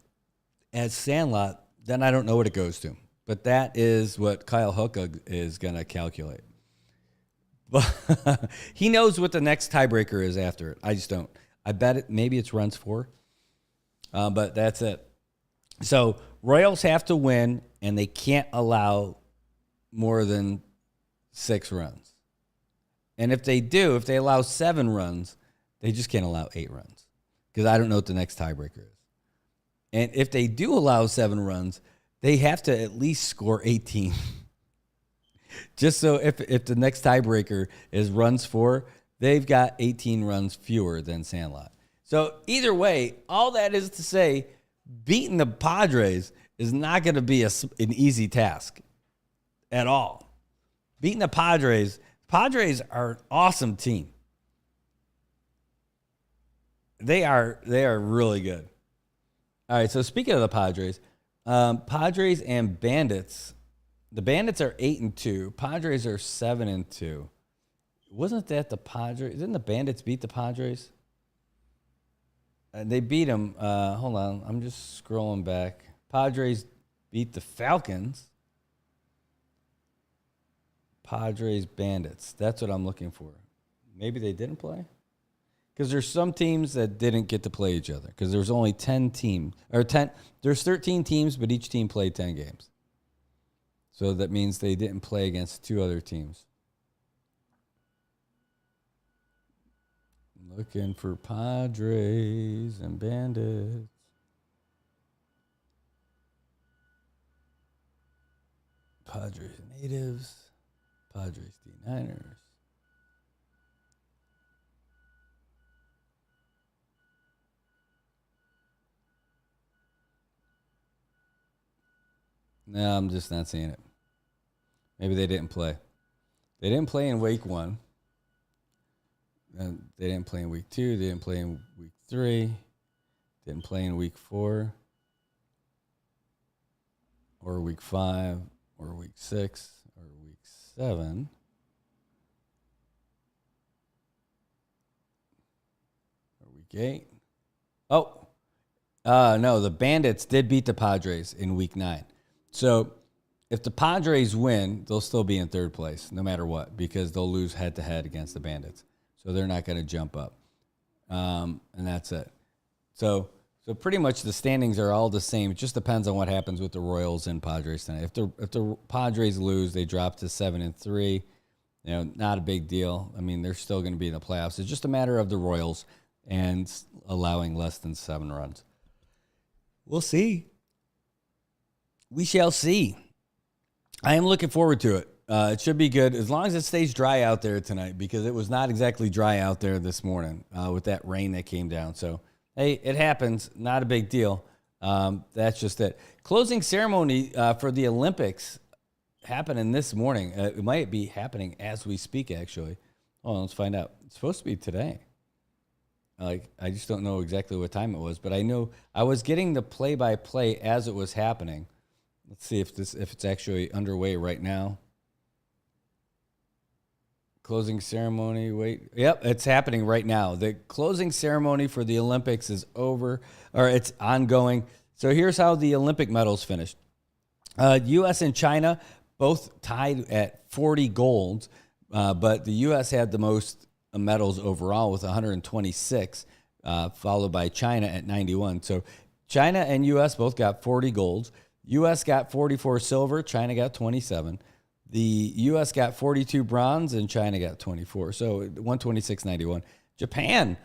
as Sandlot, then I don't know what it goes to. But that is what Kyle Hookug is going to calculate. But he knows what the next tiebreaker is after it. I just don't. I bet maybe it's runs 4. But that's it. So Royals have to win, and they can't allow more than 6 runs. And if they allow 7 runs, they just can't allow 8 runs because I don't know what the next tiebreaker is. And if they do allow 7 runs, they have to at least score 18. Just so if the next tiebreaker is runs 4, they've got 18 runs fewer than Sandlot. So either way, all that is to say, beating the Padres is not going to be an easy task at all. Beating the Padres are an awesome team. They are really good. All right, so speaking of the Padres, Padres and Bandits. The Bandits are 8-2. Padres are 7-2. Wasn't that the Padres? Didn't the Bandits beat the Padres? They beat them. Hold on. I'm just scrolling back. Padres beat the Falcons. Padres, Bandits. That's what I'm looking for. Maybe they didn't play? Because there's some teams that didn't get to play each other. Because there's only 10 teams. There's 13 teams, but each team played 10 games. So that means they didn't play against 2 other teams. Looking for Padres and Bandits. Padres Natives. Padres D-Niners. No, I'm just not seeing it. Maybe they didn't play. They didn't play in week 1. And they didn't play in week 2. They didn't play in week 3. Didn't play in week 4. Or week 5. Or week 6. Or week 7. Or week 8. Oh. No, the Bandits did beat the Padres in week 9. So if the Padres win, they'll still be in 3rd place no matter what because they'll lose head-to-head against the Bandits. So they're not going to jump up. And that's it. So pretty much the standings are all the same. It just depends on what happens with the Royals and Padres tonight. If the Padres lose, they drop to 7-3. Not a big deal. I mean, they're still going to be in the playoffs. It's just a matter of the Royals and allowing less than 7 runs. We'll see. We shall see. I am looking forward to it. It should be good as long as it stays dry out there tonight because it was not exactly dry out there this morning with that rain that came down. So, hey, it happens. Not a big deal. That's just it. Closing ceremony for the Olympics happening this morning. It might be happening as we speak, actually. Oh, let's find out. It's supposed to be today. I just don't know exactly what time it was, but I know I was getting the play-by-play as it was happening. Let's see if it's actually underway right now. Closing ceremony. Wait. Yep, it's happening right now. The closing ceremony for the Olympics is over, or it's ongoing. So here's how the Olympic medals finished. U.S. and China both tied at 40 golds, but the U.S. had the most medals overall with 126, followed by China at 91. So China and U.S. both got 40 golds. U.S. got 44 silver. China got 27. The U.S. got 42 bronze, and China got 24. So 126.91. Japan,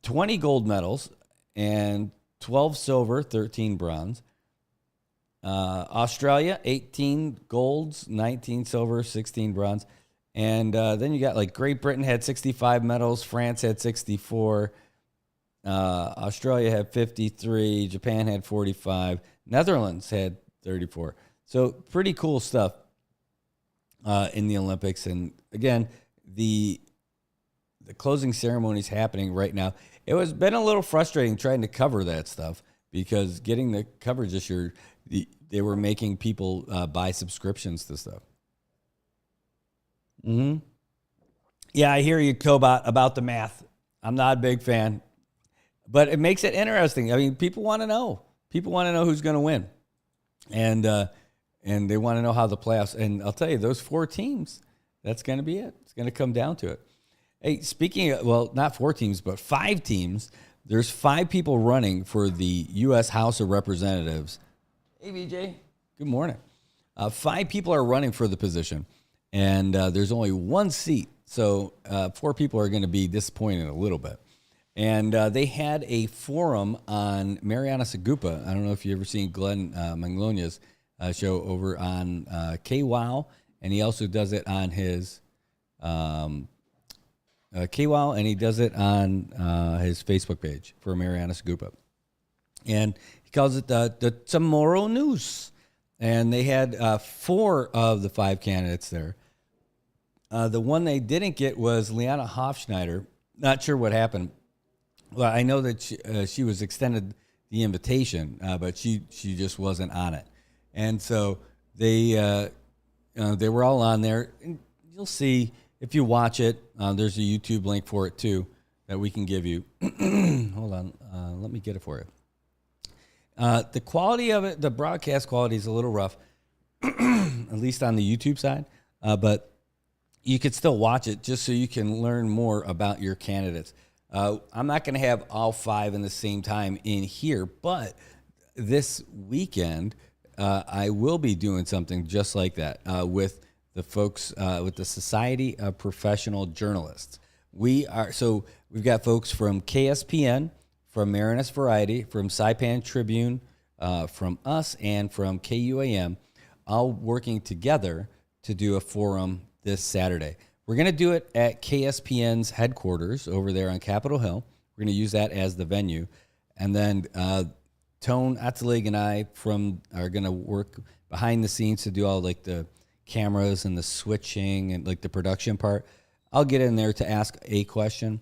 20 gold medals and 12 silver, 13 bronze. Australia, 18 golds, 19 silver, 16 bronze. And then you got like Great Britain had 65 medals. France had 64. Australia had 53. Japan had 45. Netherlands had 34. So pretty cool stuff in the Olympics. And again, the closing ceremony's happening right now. It was been a little frustrating trying to cover that stuff because getting the coverage this year, they were making people buy subscriptions to stuff. Mm-hmm. Yeah, I hear you, Cobot, about the math. I'm not a big fan, but it makes it interesting. I mean, people want to know. People want to know who's going to win, and they want to know how the playoffs. And I'll tell you, those 4 teams, that's going to be it. It's going to come down to it. Hey, speaking of, well, not 4 teams, but 5 teams. There's 5 people running for the U.S. House of Representatives. Hey, VJ. Good morning. 5 people are running for the position, and there's only 1 seat. So 4 people are going to be disappointed a little bit. And they had a forum on Marianas Agupa. I don't know if you've ever seen Glenn Manglonia's show over on KWOW, and he also does it on his KWOW, and he does it on his Facebook page for Marianas Agupa. And he calls it the Tomorrow News. And they had 4 of the 5 candidates there. The one they didn't get was Liana Hofschneider. Not sure what happened. Well, I know that she was extended the invitation, but she just wasn't on it. And so they were all on there. And you'll see if you watch it. There's a YouTube link for it too that we can give you. Hold on, let me get it for you. The quality of it, the broadcast quality is a little rough, at least on the YouTube side. But you could still watch it just so you can learn more about your candidates. I'm not going to have all 5 in the same time in here, but this weekend I will be doing something just like that with the folks with the Society of Professional Journalists. We've got folks from KSPN, from Marianas Variety, from Saipan Tribune, from us, and from KUAM, all working together to do a forum this Saturday. We're going to do it at KSPN's headquarters over there on Capitol Hill. We're going to use that as the venue. And then Tone Atzalig and I are going to work behind the scenes to do all like the cameras and the switching and like the production part. I'll get in there to ask a question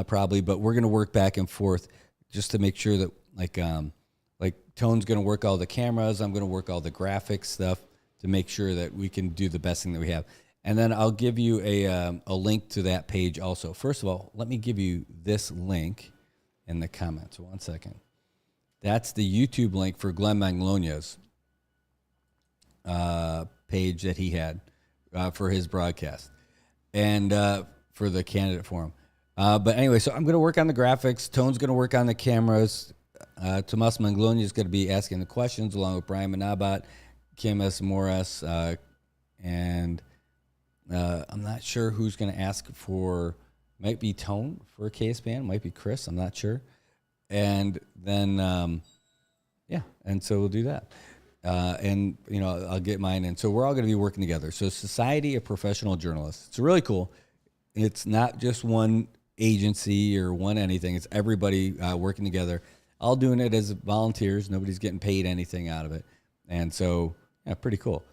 probably, but we're going to work back and forth just to make sure that like Tone's going to work all the cameras. I'm going to work all the graphics stuff to make sure that we can do the best thing that we have. And then I'll give you a link to that page also. First of all, let me give you this link in the comments. 1 second. That's the YouTube link for Glenn Manglonia's page that he had for his broadcast and for the candidate forum. But anyway, so I'm going to work on the graphics. Tone's going to work on the cameras. Tomas Manglonia is going to be asking the questions along with Brian Manabat, Kim S. Morris, and I'm not sure who's going to ask for, might be Tone for KSPN, might be Chris, I'm not sure. And then, and so we'll do that. And, I'll get mine in. So we're all going to be working together. So Society of Professional Journalists. It's really cool. It's not just one agency or one anything. It's everybody working together, all doing it as volunteers. Nobody's getting paid anything out of it. And so, pretty cool.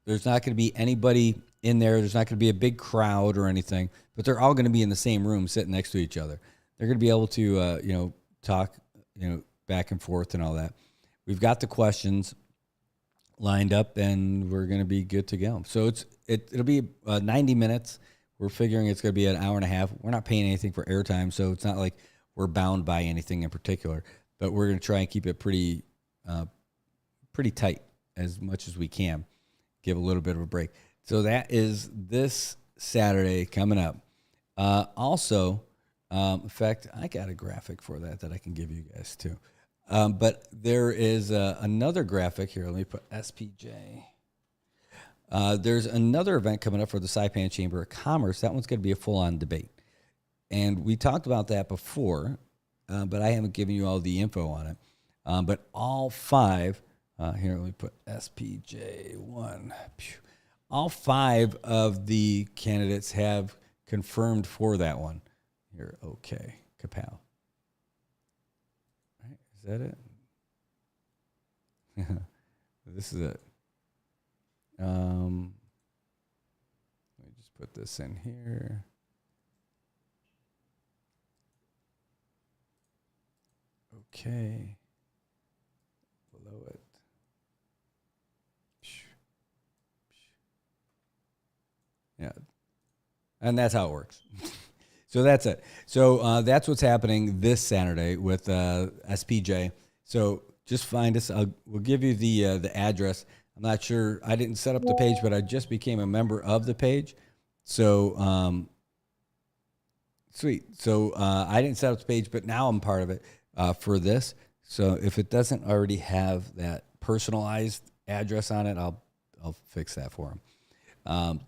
There's not going to be anybody in there. There's not going to be a big crowd or anything, but they're all going to be in the same room sitting next to each other. They're going to be able to, talk, back and forth and all that. We've got the questions lined up and we're going to be good to go. So it'll be 90 minutes. We're figuring it's going to be an hour and a half. We're not paying anything for airtime, so it's not like we're bound by anything in particular, but we're going to try and keep it pretty tight as much as we can. Give a little bit of a break. So that is this Saturday coming up. Also, in fact, I got a graphic for that I can give you guys too. But there is another graphic here. Let me put SPJ. There's another event coming up for the Saipan Chamber of Commerce. That one's going to be a full-on debate. And we talked about that before, but I haven't given you all the info on it. But all 5, here, let me put SPJ1. All 5 of the candidates have confirmed for that one. Here, okay, Kapow. Right, is that it? This is it. Let me just put this in here. Okay. Below it. Yeah. And that's how it works. So that's it. So that's what's happening this Saturday with SPJ. So just find us. We'll give you the address. I'm not sure. I didn't set up the page, but I just became a member of the page. So sweet. So I didn't set up the page, but now I'm part of it for this. So if it doesn't already have that personalized address on it, I'll fix that for them.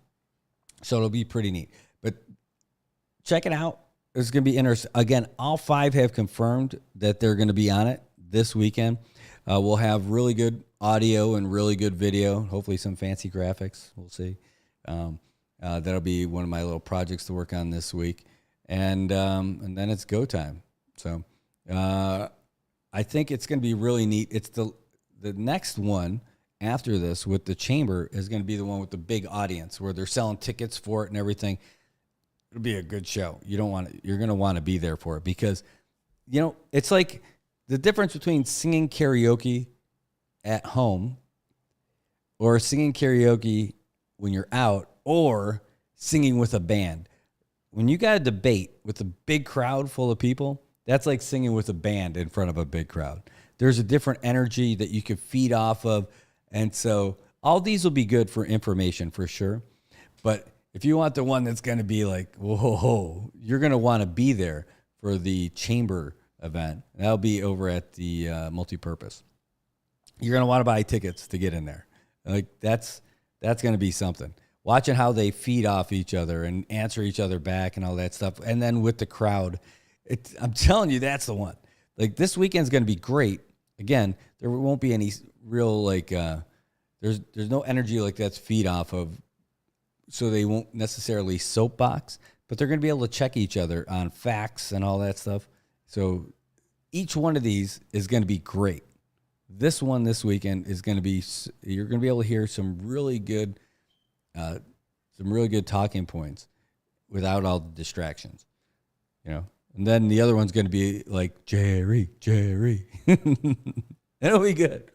So it'll be pretty neat. But check it out. It's going to be interesting. Again, all 5 have confirmed that they're going to be on it this weekend. We'll have really good audio and really good video, hopefully some fancy graphics. We'll see. That'll be one of my little projects to work on this week. And then it's go time. So I think it's going to be really neat. It's the next one after this with the chamber is going to be the one with the big audience where they're selling tickets for it and everything. It'll be a good show. You're going to want to be there for it because, it's like the difference between singing karaoke at home or singing karaoke when you're out or singing with a band. When you got a debate with a big crowd full of people, that's like singing with a band in front of a big crowd. There's a different energy that you can feed off of. And so all these will be good for information for sure. But if you want the one that's going to be like, whoa, you're going to want to be there for the chamber event. That'll be over at the multipurpose. You're going to want to buy tickets to get in there. Like that's going to be something. Watching how they feed off each other and answer each other back and all that stuff. And then with the crowd, I'm telling you, that's the one. Like this weekend's going to be great. Again, there won't be any real there's no energy like that's feed off of. So they won't necessarily soapbox, but they're going to be able to check each other on facts and all that stuff. So each one of these is going to be great. This one this weekend is going to be, you're going to be able to hear some really good talking points without all the distractions, And then the other one's going to be like, Jerry. It'll be good.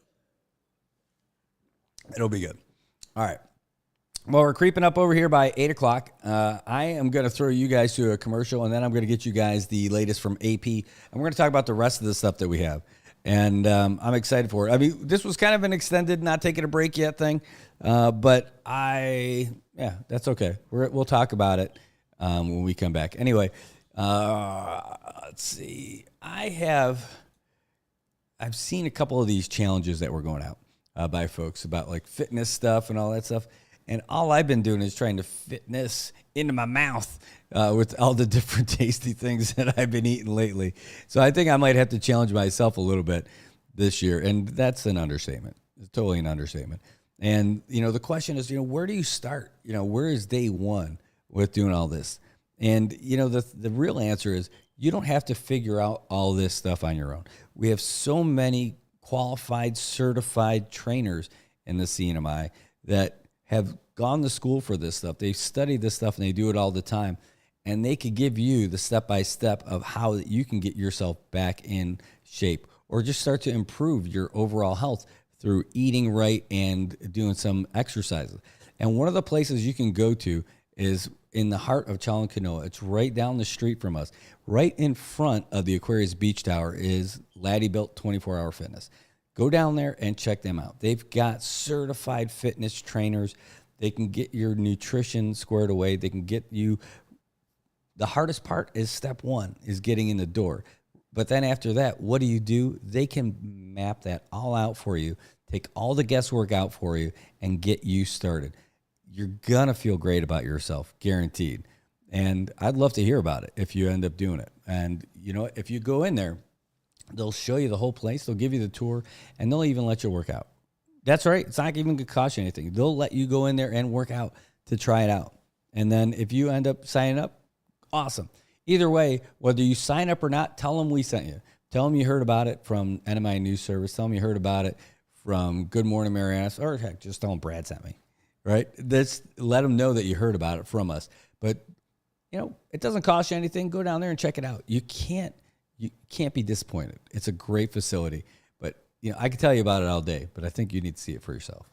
All right. Well, we're creeping up over here by 8 o'clock. I am going to throw you guys to a commercial, and then I'm going to get you guys the latest from AP. And we're going to talk about the rest of the stuff that we have. And I'm excited for it. I mean, this was kind of an extended, not taking a break yet thing. But that's okay. We'll talk about it when we come back. Anyway, let's see. I've seen a couple of these challenges that were going out by folks about like fitness stuff and all that stuff. And all I've been doing is trying to fitness into my mouth with all the different tasty things that I've been eating lately. So I think I might have to challenge myself a little bit this year. And that's an understatement. It's totally an understatement. And, the question is, where do you start? Where is day one with doing all this? And, the real answer is you don't have to figure out all this stuff on your own. We have so many qualified, certified trainers in the CNMI that have gone to school for this stuff. They've studied this stuff and they do it all the time. And they could give you the step-by-step of how you can get yourself back in shape or just start to improve your overall health through eating right and doing some exercises. And one of the places you can go to is in the heart of Chalon-Canoa. It's right down the street from us. Right in front of the Aquarius Beach Tower is Laddie Built 24-Hour Fitness. Go down there and check them out. They've got certified fitness trainers. They can get your nutrition squared away. They can get you. The hardest part is step one, is getting in the door. But then after that, what do? They can map that all out for you, take all the guesswork out for you, and get you started. You're going to feel great about yourself, guaranteed. And I'd love to hear about it if you end up doing it. And, if you go in there, they'll show you the whole place. They'll give you the tour, and they'll even let you work out. That's right. It's not even going to cost you anything. They'll let you go in there and work out to try it out. And then if you end up signing up, awesome. Either way, whether you sign up or not, tell them we sent you. Tell them you heard about it from NMI News Service. Tell them you heard about it from Good Morning Marianas. Or heck, just tell them Brad sent me. Right? Let them know that you heard about it from us. But, it doesn't cost you anything. Go down there and check it out. You can't you can't be disappointed. It's a great facility, but I could tell you about it all day, but I think you need to see it for yourself.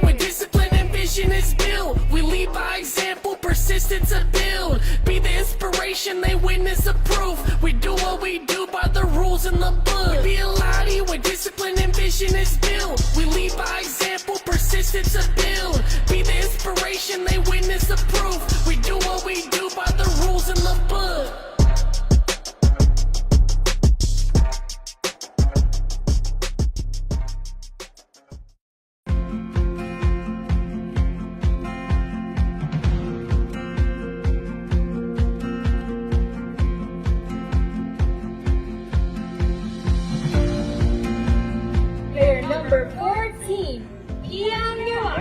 Where discipline and vision is built. We lead by example, persistence to build. Be the inspiration, they witness approve. We do what we do by the rules in the book. Be a Lottie where discipline and vision is built. We lead by example, persistence to build. Be the inspiration, they witness approve. We do what we do by the rules in the book.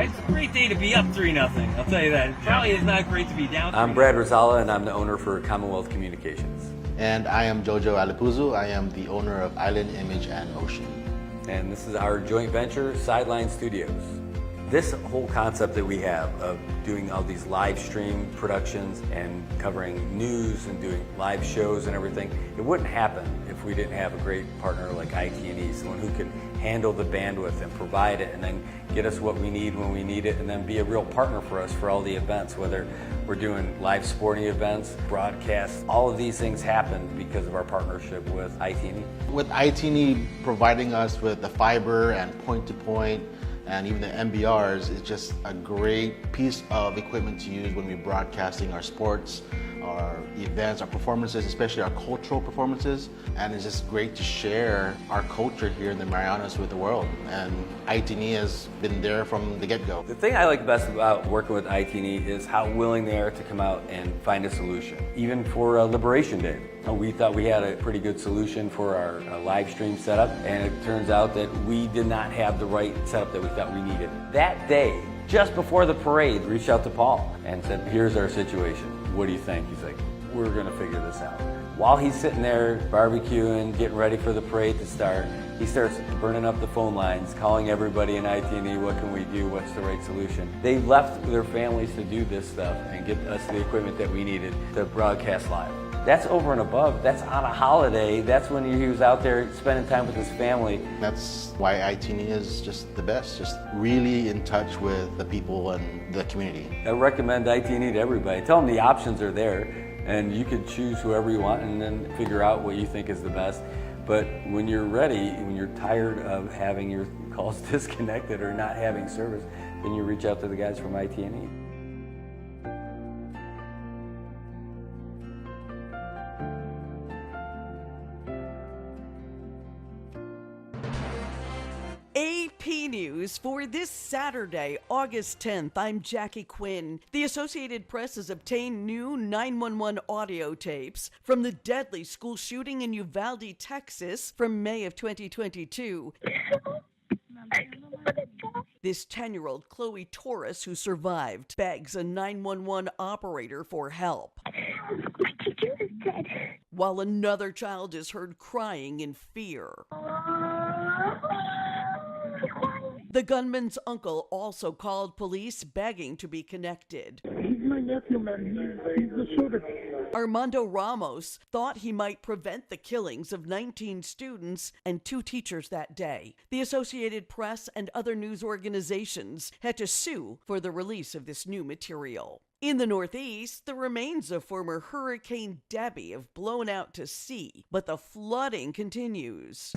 It's a great day to be up 3-0. I'll tell you that. Probably is not great to be down. I'm Brad Rosala, and I'm the owner for Commonwealth Communications. And I am Jojo Alipuzu. I am the owner of Island Image and Motion. And this is our joint venture, Sideline Studios. This whole concept that we have of doing all these live stream productions and covering news and doing live shows and everything, it wouldn't happen if we didn't have a great partner like IT&E, someone who can handle the bandwidth and provide it and then get us what we need when we need it, and then be a real partner for us for all the events, whether we're doing live sporting events, broadcasts. All of these things happen because of our partnership with IT&E. With IT&E providing us with the fiber and point-to-point and even the MBRs, it's just a great piece of equipment to use when we're broadcasting our sports, our events, our performances, especially our cultural performances. And it's just great to share our culture here in the Marianas with the world. And IT&E has been there from the get-go. The thing I like best about working with IT&E is how willing they are to come out and find a solution. Even for Liberation Day, we thought we had a pretty good solution for our live stream setup, and it turns out that we did not have the right setup that we thought we needed. That day, just before the parade, reached out to Paul and said, here's our situation. What do you think? He's like, we're gonna figure this out. While he's sitting there barbecuing, getting ready for the parade to start, he starts burning up the phone lines, calling everybody in IT&E, what can we do, what's the right solution? They left their families to do this stuff and get us the equipment that we needed to broadcast live. That's over and above. That's on a holiday. That's when he was out there spending time with his family. That's why IT&E is just the best, just really in touch with the people and the community. I recommend IT&E to everybody. Tell them the options are there, and you could choose whoever you want and then figure out what you think is the best. But when you're ready, when you're tired of having your calls disconnected or not having service, then you reach out to the guys from IT&E. AP News for this Saturday, August 10th. I'm Jackie Quinn. The Associated Press has obtained new 911 audio tapes from the deadly school shooting in Uvalde, Texas from May of 2022. This 10-year-old Chloe Torres, who survived, begs a 911 operator for help. My teacher is dead. While another child is heard crying in fear. The gunman's uncle also called police begging to be connected. He's my nephew, man. He's the shooter. Armando Ramos thought he might prevent the killings of 19 students and 2 teachers that day. The Associated Press and other news organizations had to sue for the release of this new material. In the Northeast, the remains of former Hurricane Debbie have blown out to sea, but the flooding continues.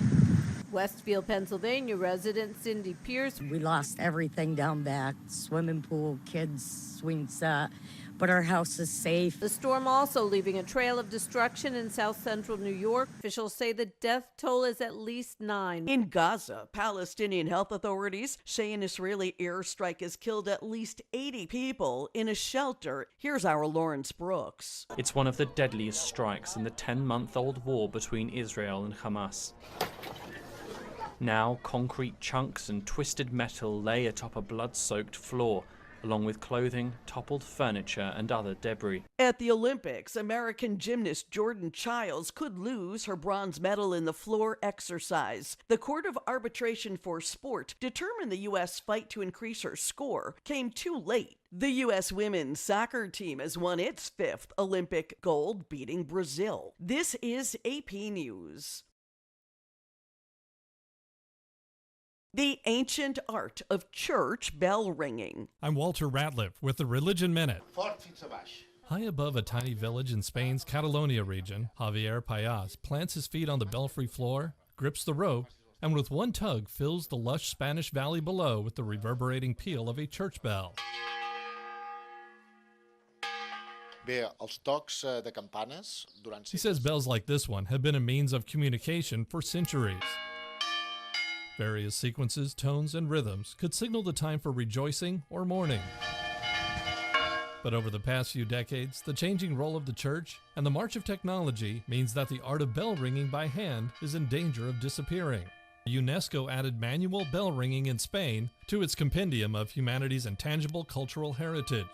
Westfield, Pennsylvania resident Cindy Pierce. We lost everything down back, swimming pool, kids, swing set, but our house is safe. The storm also leaving a trail of destruction in south central New York. Officials say the death toll is at least 9. In Gaza, Palestinian health authorities say an Israeli airstrike has killed at least 80 people in a shelter. Here's our Lawrence Brooks. It's one of the deadliest strikes in the 10-month-old war between Israel and Hamas. Now, concrete chunks and twisted metal lay atop a blood-soaked floor along with clothing, toppled furniture, and other debris. At the Olympics, American gymnast Jordan Childs could lose her bronze medal in the floor exercise. The Court of Arbitration for Sport determined the U.S. fight to increase her score came too late. The U.S. women's soccer team has won its 5th Olympic gold, beating Brazil. This is AP News. The ancient art of church bell ringing. I'm Walter Ratliff with the Religion Minute. High above a tiny village in Spain's Catalonia region, Javier Payas plants his feet on the belfry floor, grips the rope, and with one tug fills the lush Spanish valley below with the reverberating peal of a church bell. He says bells like this one have been a means of communication for centuries. Various sequences, tones, and rhythms could signal the time for rejoicing or mourning. But over the past few decades, the changing role of the church and the march of technology means that the art of bell ringing by hand is in danger of disappearing. UNESCO added manual bell ringing in Spain to its compendium of humanity's intangible cultural heritage.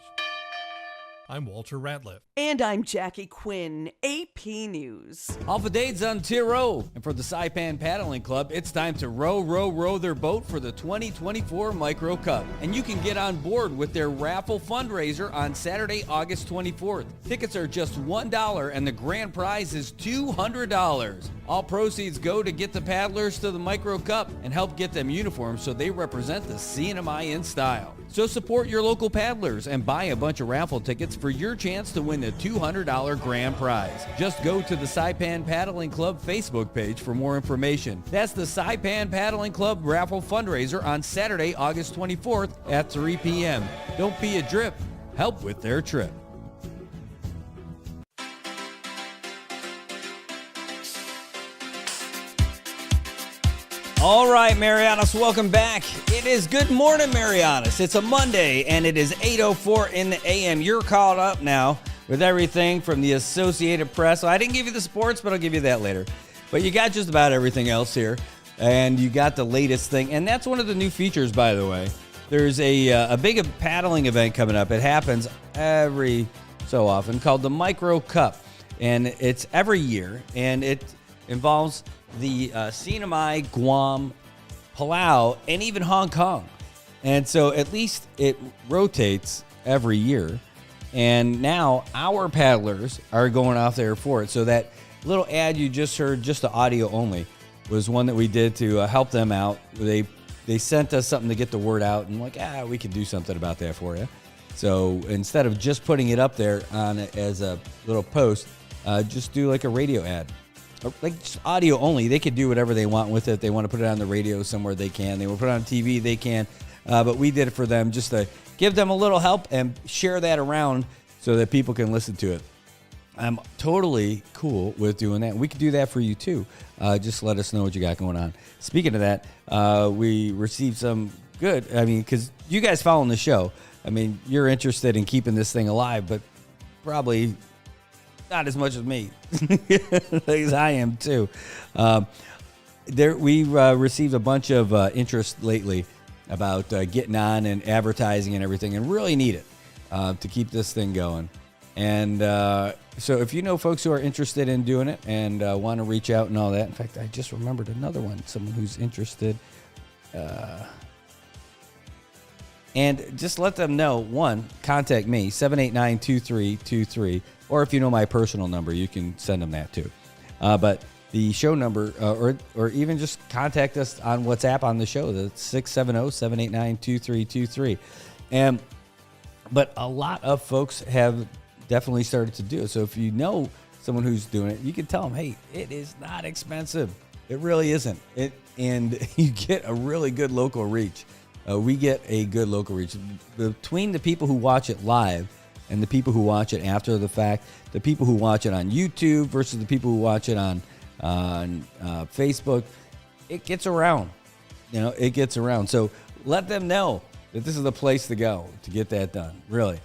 I'm Walter Ratliff. And I'm Jackie Quinn, AP News. Alpha Dade's on Tiro, and for the Saipan Paddling Club, it's time to row their boat for the 2024 Micro Cup. And you can get on board with their raffle fundraiser on Saturday, August 24th. Tickets are just $1, and the grand prize is $200. All proceeds go to get the paddlers to the Micro Cup and help get them uniforms so they represent the CNMI in style. So support your local paddlers and buy a bunch of raffle tickets for your chance to win the $200 grand prize. Just go to the Saipan Paddling Club Facebook page for more information. That's the Saipan Paddling Club raffle fundraiser on Saturday, August 24th at 3 p.m. Don't be a drip. Help with their trip. All right, Marianas, welcome back. It is Good Morning Marianas. It's a Monday, and it is 8:04 in the a.m. You're caught up now with everything from the Associated Press. So I didn't give you the sports, but I'll give you that later. But you got just about everything else here, and you got the latest thing. And that's one of the new features, by the way. There's a big paddling event coming up. It happens every so often called the Micro Cup, and it's every year, and it involves the CNMI, Guam, Palau, and even Hong Kong. And so at least it rotates every year. And now our paddlers are going off there for it. So that little ad you just heard, just the audio only, was one that we did to help them out. They sent us something to get the word out, and like, we can do something about that for you. So instead of just putting it up there on as a little post, just do like a radio ad. Like just audio only. They could do whatever they want with it. They want to put it on the radio somewhere, they can. They want to put it on TV, they can. But we did it for them just to give them a little help and share that around so that people can listen to it. I'm totally cool with doing that. We could do that for you too. Just let us know what you got going on. Speaking of that, we received some good, because you guys following the show, you're interested in keeping this thing alive, but probably not as much as me, as I am too. We received a bunch of interest lately about getting on and advertising and everything, and really need it to keep this thing going. And so if you know folks who are interested in doing it and want to reach out and all that. In fact, I just remembered another one, someone who's interested. And just let them know, one, contact me, 789-2323. Or if you know my personal number, you can send them that too. But the show number, or even just contact us on WhatsApp on the show, that's 670-789-2323. But a lot of folks have definitely started to do it. So if you know someone who's doing it, you can tell them, hey, it is not expensive. It really isn't. And you get a really good local reach. We get a good local reach. Between the people who watch it live and the people who watch it after the fact, the people who watch it on YouTube versus the people who watch it on Facebook, it gets around. It gets around. So let them know that this is the place to go to get that done, really.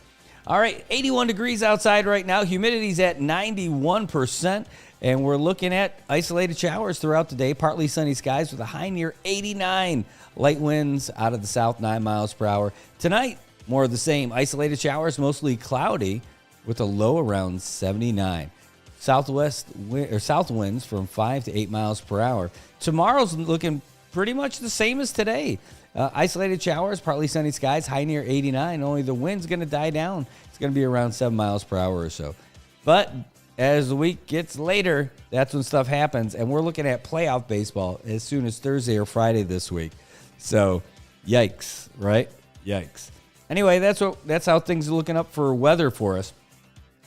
All right, 81 degrees outside right now. Humidity's at 91%, and we're looking at isolated showers throughout the day, partly sunny skies with a high near 89. Light winds out of the south, 9 miles per hour. Tonight, More of the same. Isolated showers, mostly cloudy, with a low around 79. South winds from 5 to 8 miles per hour. Tomorrow's looking pretty much the same as today. Isolated showers, partly sunny skies, high near 89. Only the wind's going to die down. It's going to be around 7 miles per hour or so. But as the week gets later, that's when stuff happens. And we're looking at playoff baseball as soon as Thursday or Friday this week. So, yikes, right? Yikes. Anyway, that's how things are looking up for weather for us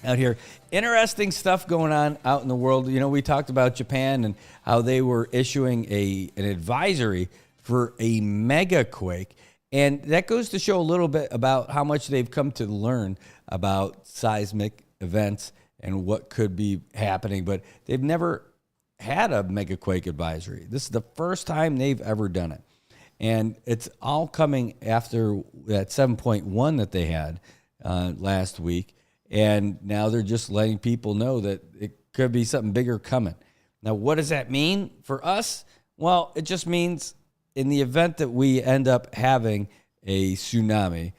out here. Interesting stuff going on out in the world. You know, we talked about Japan and how they were issuing an advisory for a mega quake. And that goes to show a little bit about how much they've come to learn about seismic events and what could be happening. But they've never had a mega quake advisory. This is the first time they've ever done it. And it's all coming after that 7.1 that they had last week. And now they're just letting people know that it could be something bigger coming. Now, what does that mean for us? Well, it just means in the event that we end up having a tsunami,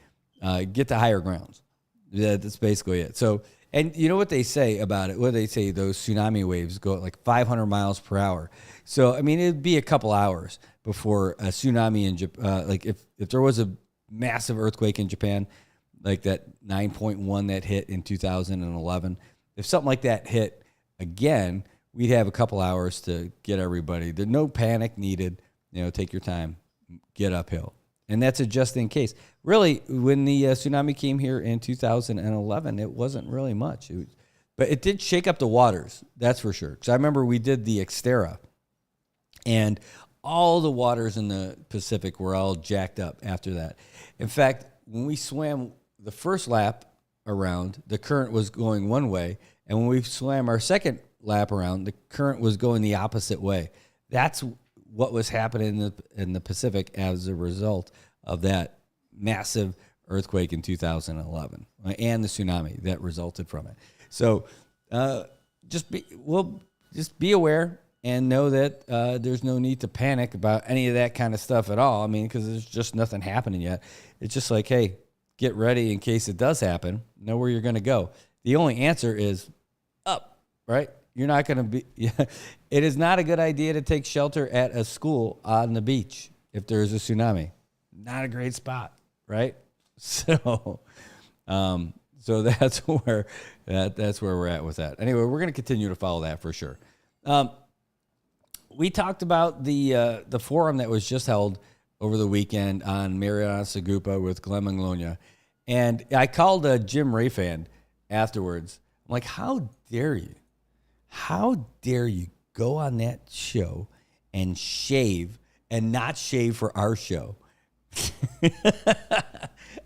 get to higher grounds. That's basically it. So, and you know what they say about it? What do they say? Those tsunami waves go at like 500 miles per hour. So, I mean, it'd be a couple hours before a tsunami in Japan. Like if there was a massive earthquake in Japan, like that 9.1 that hit in 2011, if something like that hit again, we'd have a couple hours to get everybody. There's no panic needed. You know, take your time, get uphill. And that's a just in case. Really, when the tsunami came here in 2011, it wasn't really much. But it did shake up the waters, that's for sure. Because I remember we did the Xterra, and all the waters in the Pacific were all jacked up after that. In fact, when we swam the first lap around, the current was going one way. And when we swam our second lap around, the current was going the opposite way. That's what was happening in the Pacific as a result of that massive earthquake in 2011 and the tsunami that resulted from it. So just be aware and know that there's no need to panic about any of that kind of stuff at all. I mean, because there's just nothing happening yet. It's just like, hey, get ready in case it does happen. Know where you're going to go. The only answer is up, right? You're not going to be. It is not a good idea to take shelter at a school on the beach if there's a tsunami. Not a great spot, right? So that's where we're at with that. Anyway, we're going to continue to follow that for sure. We talked about the forum that was just held over the weekend on Marianas Sagupa with Glenn Maglonia, and I called Jim Rayfan afterwards. I'm like, how dare you? How dare you go on that show and shave and not shave for our show?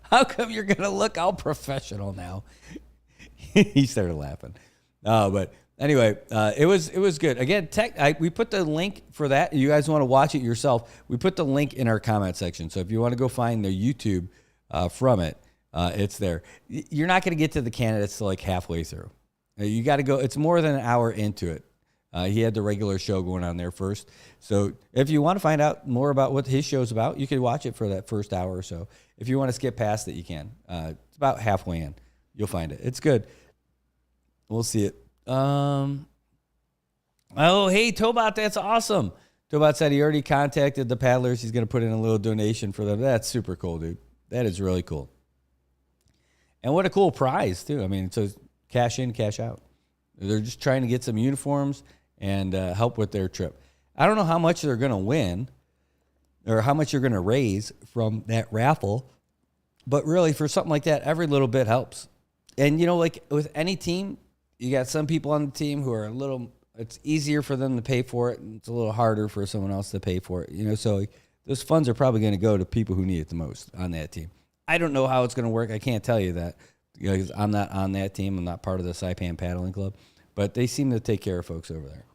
How come you're going to look all professional now? He started laughing. But anyway, it was good. Again, we put the link for that. You guys want to watch it yourself, we put the link in our comment section. So if you want to go find the YouTube from it, it's there. You're not going to get to the candidates till like halfway through. You got to go. It's more than an hour into it. He had the regular show going on there first. So if you want to find out more about what his show's about, you can watch it for that first hour or so. If you want to skip past it, you can. It's about halfway in. You'll find it. It's good. We'll see it. Oh, hey, Tobot, that's awesome. Tobot said he already contacted the paddlers. He's going to put in a little donation for them. That's super cool, dude. That is really cool. And what a cool prize, too. I mean, so cash in, cash out. They're just trying to get some uniforms and help with their trip. I don't know how much they're going to win or how much you're going to raise from that raffle, but really for something like that, every little bit helps. And, you know, like with any team, you got some people on the team who are it's easier for them to pay for it, and it's a little harder for someone else to pay for it. You know, so those funds are probably going to go to people who need it the most on that team. I don't know how it's going to work. I can't tell you that because I'm not on that team. I'm not part of the Saipan Paddling Club, but they seem to take care of folks over there.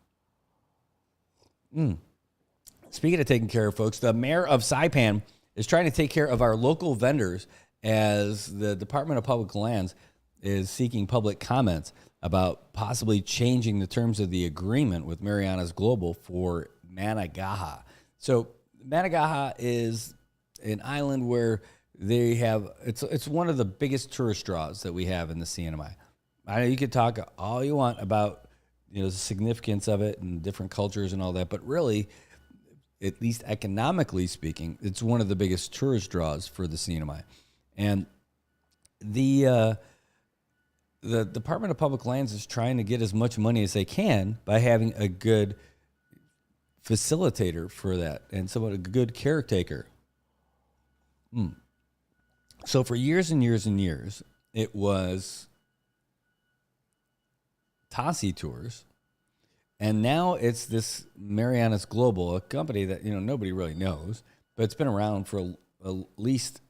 Speaking of taking care of folks, the mayor of Saipan is trying to take care of our local vendors as the Department of Public Lands is seeking public comments about possibly changing the terms of the agreement with Marianas Global for Managaha. So Managaha is an island where they have it's one of the biggest tourist draws that we have in the CNMI. I know you could talk all you want about the significance of it and different cultures and all that, but really, at least economically speaking, it's one of the biggest tourist draws for the CNMI. And the Department of Public Lands is trying to get as much money as they can by having a good facilitator for that and somewhat a good caretaker. So for years and years and years, it was Tassi Tours, and now it's this Marianas Global, a company that nobody really knows, but it's been around for at least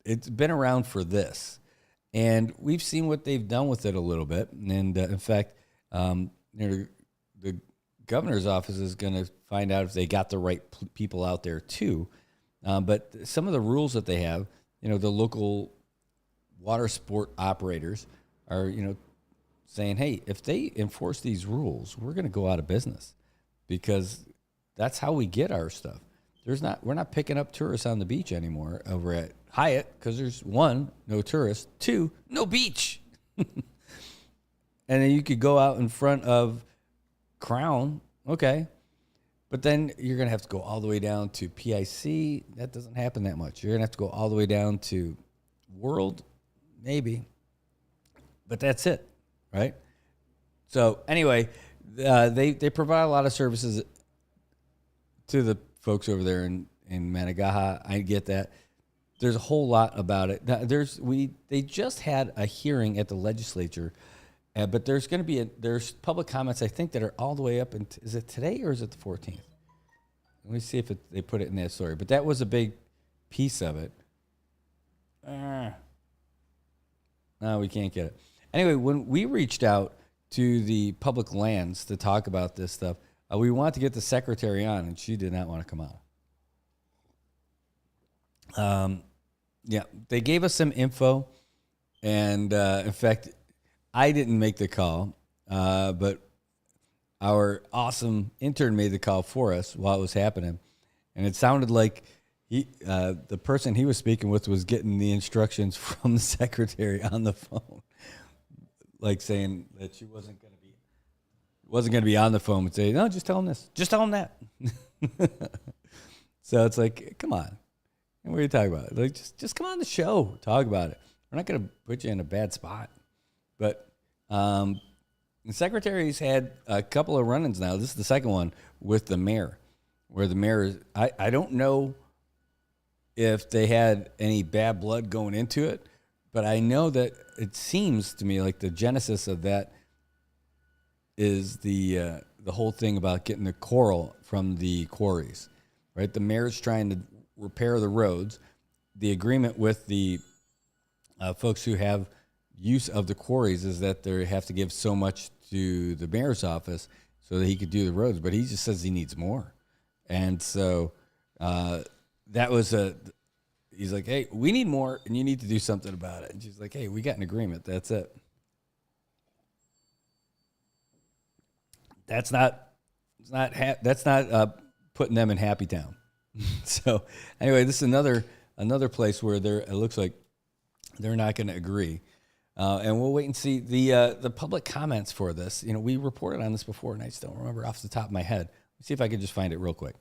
it's been around for this, and we've seen what they've done with it a little bit. And in fact, the governor's office is going to find out if they got the right people out there too. But some of the rules that they have, the local water sport operators are, saying, hey, if they enforce these rules, we're going to go out of business, because that's how we get our stuff. We're not picking up tourists on the beach anymore over at Hyatt, because there's one, no tourists, two, no beach. And then you could go out in front of Crown, okay, but then you're going to have to go all the way down to PIC. That doesn't happen that much. You're going to have to go all the way down to World, maybe, but that's it, right? So anyway, they provide a lot of services to the folks over there in Managaha. I get that. There's a whole lot about it. They just had a hearing at the legislature, but there's going to be there's public comments, I think, that are all the way up. Is it today or is it the 14th? Let me see if they put it in that story. But that was a big piece of it. No, we can't get it. Anyway, when we reached out to the public lands to talk about this stuff, we wanted to get the secretary on, and she did not want to come on. Yeah, they gave us some info, and in fact, I didn't make the call, but our awesome intern made the call for us while it was happening, and it sounded like the person he was speaking with was getting the instructions from the secretary on the phone, like saying that she wasn't going to be on the phone, but say, no, just tell him this, just tell him that. So it's like, come on. What are you talking about? Like, just come on the show, talk about it. We're not going to put you in a bad spot. But the secretary's had a couple of run-ins now. This is the second one with the mayor, where the mayor is, I don't know if they had any bad blood going into it, but I know that it seems to me like the genesis of that is the whole thing about getting the coral from the quarries, right? The mayor's trying to repair the roads. The agreement with the folks who have use of the quarries is that they have to give so much to the mayor's office so that he could do the roads, but he just says he needs more. And so that was he's like, hey, we need more, and you need to do something about it. And she's like, hey, we got an agreement. That's it. That's not putting them in Happy Town. So anyway, this is another place where it looks like they're not going to agree, and we'll wait and see the public comments for this. We reported on this before, and I just don't remember off the top of my head. Let's see if I can just find it real quick.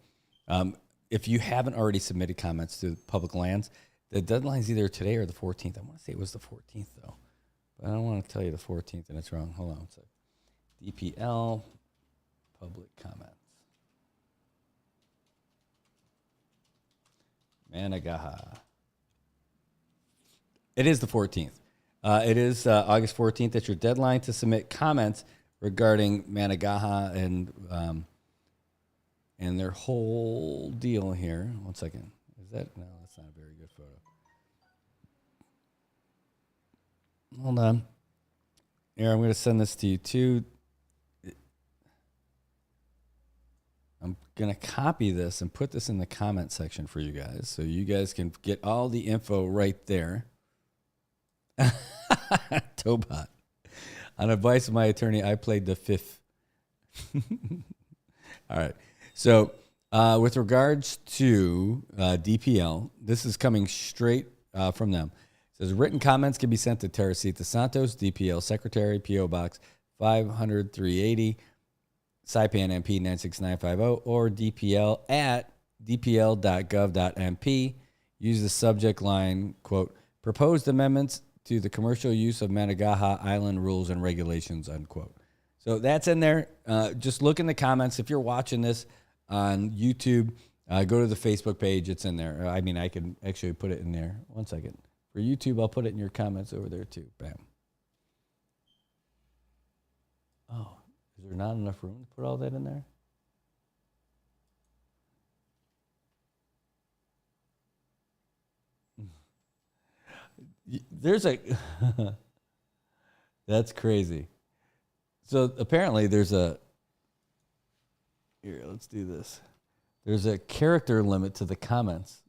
If you haven't already submitted comments to public lands, the deadline's either today or the 14th. I want to say it was the 14th though, but I don't want to tell you the 14th and it's wrong. Hold on, it's DPL public comments. Managaha. It is the 14th. It is August 14th. That's your deadline to submit comments regarding Managaha and their whole deal here. 1 second. Is that? No, that's not a very good photo. Hold on. Here, I'm going to send this to you too. I'm going to copy this and put this in the comment section for you guys so you guys can get all the info right there. Tobot. On advice of my attorney, I played the fifth. All right. So with regards to DPL, this is coming straight from them. It says written comments can be sent to Teresita Santos, DPL Secretary, P.O. Box 500 380, Saipan MP 96950, or DPL at dpl.gov.mp. Use the subject line, quote, proposed amendments to the commercial use of Managaha Island rules and regulations, unquote. So that's in there. Just look in the comments. If you're watching this on YouTube, go to the Facebook page. It's in there. I mean, I can actually put it in there. One second. For YouTube, I'll put it in your comments over there too. Bam. Oh, is there not enough room to put all that in there? There's a... That's crazy. So apparently there's a... Here, let's do this. There's a character limit to the comments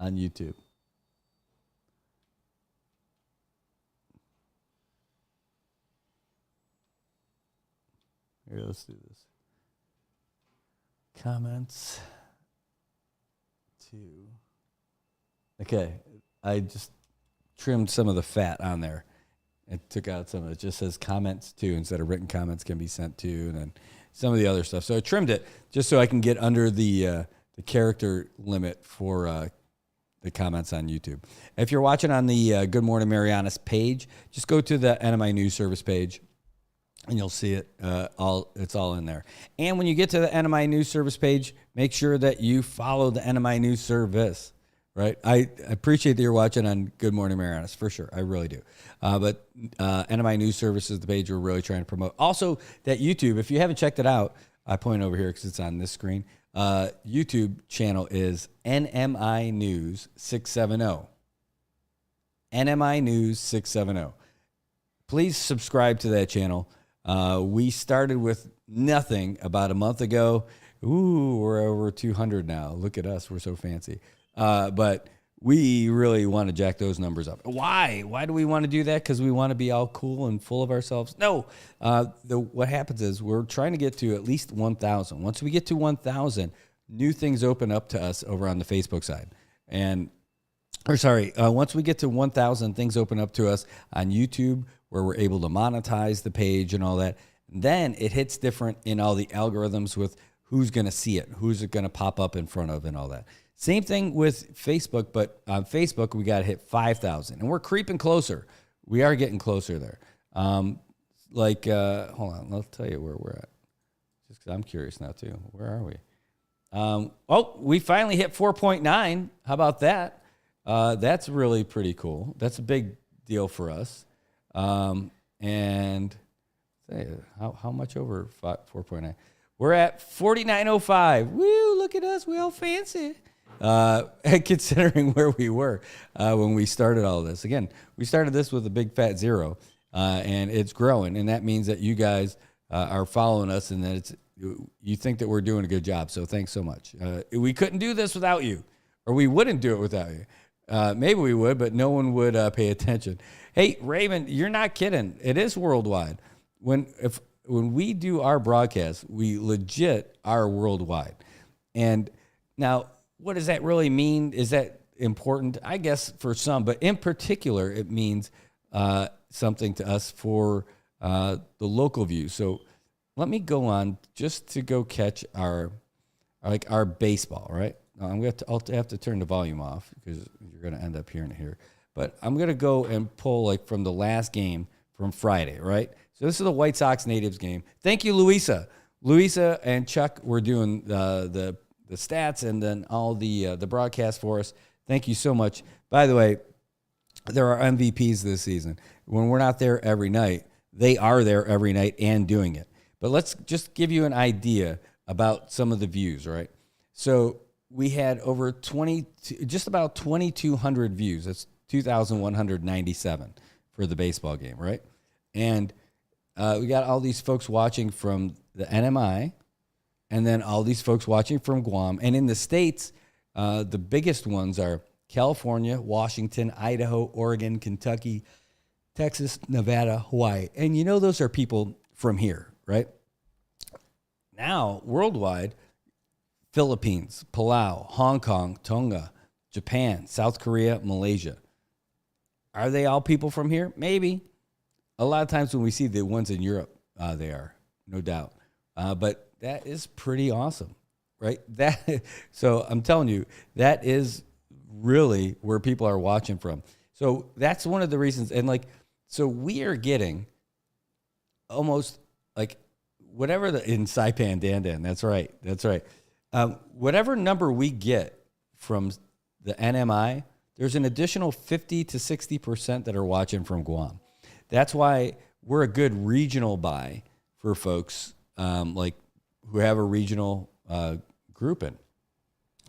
on YouTube. Here, let's do this. Comments. 2. Okay, I just trimmed some of the fat on there. It took out some of it. It just says comments 2 instead of written comments can be sent to, and then some of the other stuff. So I trimmed it just so I can get under the character limit for the comments on YouTube. If you're watching on the Good Morning Marianas page, just go to the NMI News Service page, and you'll see it. It's all in there. And when you get to the NMI News Service page, make sure that you follow the NMI News Service. Right, I appreciate that you're watching on Good Morning Marianas, for sure. I really do. But NMI News Service is the page we're really trying to promote. Also, that YouTube, if you haven't checked it out, I point over here because it's on this screen. YouTube channel is NMI News 670. NMI News 670. Please subscribe to that channel. We started with nothing about a month ago. Ooh, we're over 200 now. Look at us. We're so fancy. But we really want to jack those numbers up. Why? Why do we want to do that? Because we want to be all cool and full of ourselves? No. What happens is we're trying to get to at least 1,000. Once we get to 1,000, new things open up to us over on the Facebook side. Once we get to 1,000, things open up to us on YouTube where we're able to monetize the page and all that. And then it hits different in all the algorithms with who's going to see it, who's it going to pop up in front of and all that. Same thing with Facebook, but on Facebook, we got to hit 5,000. And we're creeping closer. We are getting closer there. Hold on, I'll tell you where we're at. Just because I'm curious now, too. Where are we? We finally hit 4.9. How about that? That's really pretty cool. That's a big deal for us. And how much over 4.9? We're at 49.05. Woo, look at us. We all fancy. Considering where we were when we started all this. Again, we started this with a big fat 0, and it's growing, and that means that you guys are following us and that you think that we're doing a good job, so thanks so much. We couldn't do this without you, or we wouldn't do it without you. Maybe we would, but no one would pay attention. Hey, Raven, you're not kidding. It is worldwide. When we do our broadcast, we legit are worldwide. And now, what does that really mean? Is that important? I guess for some, but in particular, it means something to us for the local view. So let me go on just to go catch our baseball, right? Now, I'll have to turn the volume off because you're going to end up hearing it here. But I'm going to go and pull from the last game from Friday, right? So this is the White Sox natives game. Thank you, Luisa. Luisa and Chuck were doing the stats and then all the broadcast for us. Thank you so much. By the way, there are MVPs this season. When we're not there every night, they are there every night and doing it. But let's just give you an idea about some of the views, right? So we had over just about 2,200 views. That's 2,197 for the baseball game, right? And we got all these folks watching from the NMI, and then all these folks watching from Guam. And in the States, the biggest ones are California, Washington, Idaho, Oregon, Kentucky, Texas, Nevada, Hawaii. And you know those are people from here, right? Now, worldwide, Philippines, Palau, Hong Kong, Tonga, Japan, South Korea, Malaysia. Are they all people from here? Maybe. A lot of times when we see the ones in Europe, they are, no doubt. But that is pretty awesome, right? So I'm telling you, that is really where people are watching from. So that's one of the reasons. And like, so we are getting almost like whatever in Saipan Dandan. That's right. Whatever number we get from the NMI, there's an additional 50 to 60% that are watching from Guam. That's why we're a good regional buy for folks like who have a regional grouping,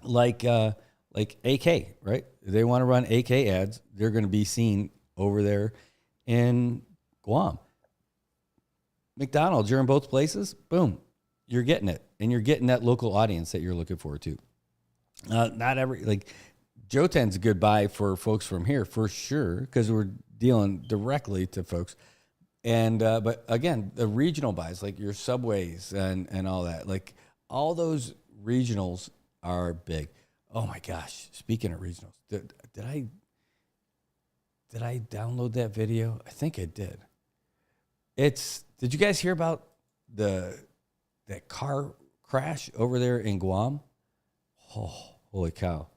like AK, right? If they want to run AK ads, they're going to be seen over there in Guam. McDonald's, you're in both places, boom, you're getting it, and you're getting that local audience that you're looking for too. Not every like Joten's a good buy for folks from here for sure because we're dealing directly to folks. And but again, the regional buys like your Subways and all that, like all those regionals are big. Oh my gosh! Speaking of regionals, did I download that video? I think I did. Did you guys hear about that car crash over there in Guam? Oh, holy cow!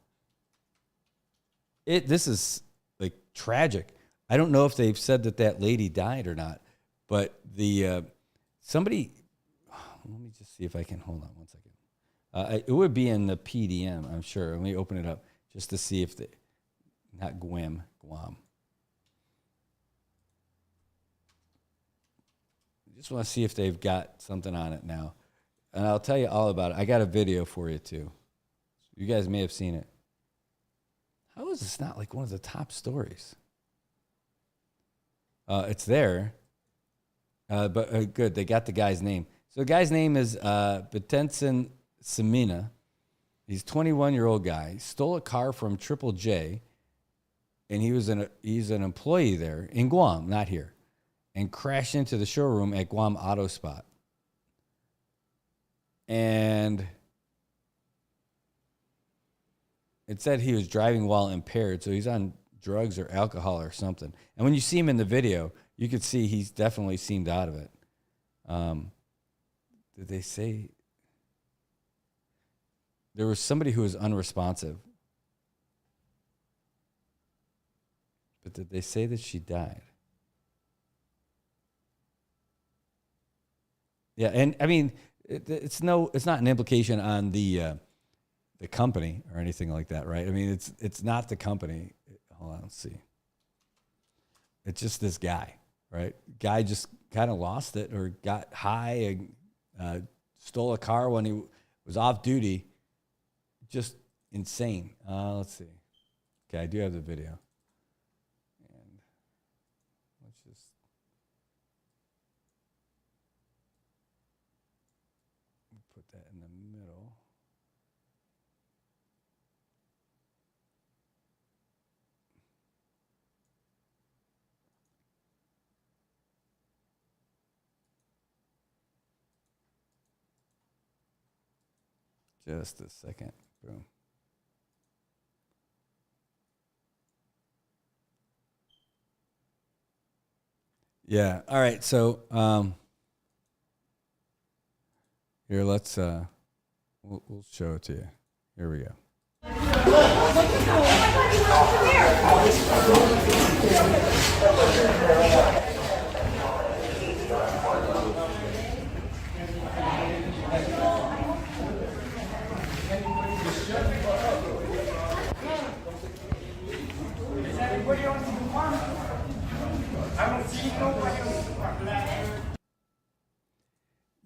This is like tragic. I don't know if they've said that lady died or not, but somebody. Let me just see if I can hold on one second. It would be in the PDM, I'm sure. Let me open it up just to see if not Guam. I just want to see if they've got something on it now. And I'll tell you all about it. I got a video for you, too. You guys may have seen it. How is this not like one of the top stories? It's there. But good, they got the guy's name. So the guy's name is Betenson Semina. He's a 21-year-old guy. He stole a car from Triple J, and he's an employee there in Guam, not here, and crashed into the showroom at Guam Auto Spot. And it said he was driving while impaired, so he's on drugs or alcohol or something. And when you see him in the video, you could see he's definitely seemed out of it. Did they say there was somebody who was unresponsive? But did they say that she died? Yeah, and I mean, it's not an implication on the company or anything like that, right? I mean, it's not the company. Hold on, let's see. It's just this guy, right? Guy just kind of lost it or got high and stole a car when he was off duty. Just insane. Let's see. Okay, I do have the video. And let's just. Put that in the middle. Just a second. Boom. Yeah. All right. So here, let's we'll show it to you. Here we go.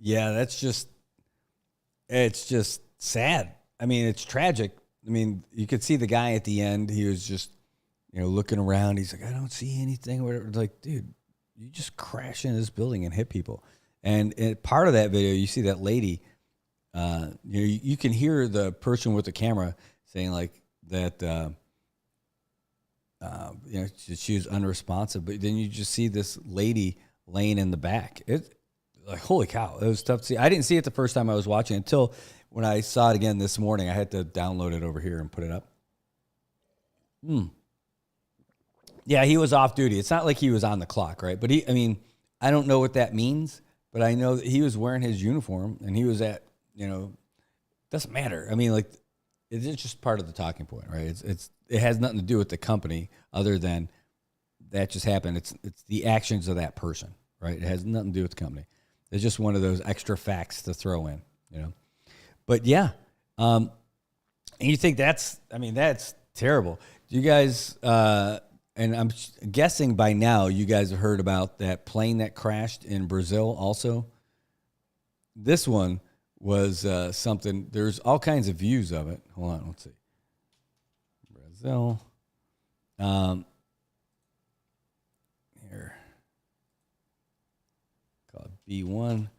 Yeah, it's just sad. I mean, it's tragic. I mean, you could see the guy at the end. He was just, looking around. He's like, I don't see anything. Or whatever. It's like, dude, you just crash into this building and hit people. And part of that video, you see that lady. You can hear the person with the camera saying like that. She was unresponsive. But then you just see this lady laying in the back. Like, holy cow, it was tough to see. I didn't see it the first time I was watching until when I saw it again this morning. I had to download it over here and put it up. Yeah, he was off duty. It's not like he was on the clock, right? But I don't know what that means, but I know that he was wearing his uniform and he was at, doesn't matter. I mean, like, it's just part of the talking point, right? It has nothing to do with the company other than that just happened. It's the actions of that person, right? It has nothing to do with the company. It's just one of those extra facts to throw in, But yeah, and you think that's terrible. You guys, and I'm guessing by now you guys have heard about that plane that crashed in Brazil also. This one was something, there's all kinds of views of it. Hold on, let's see. Brazil. Here. Called B1.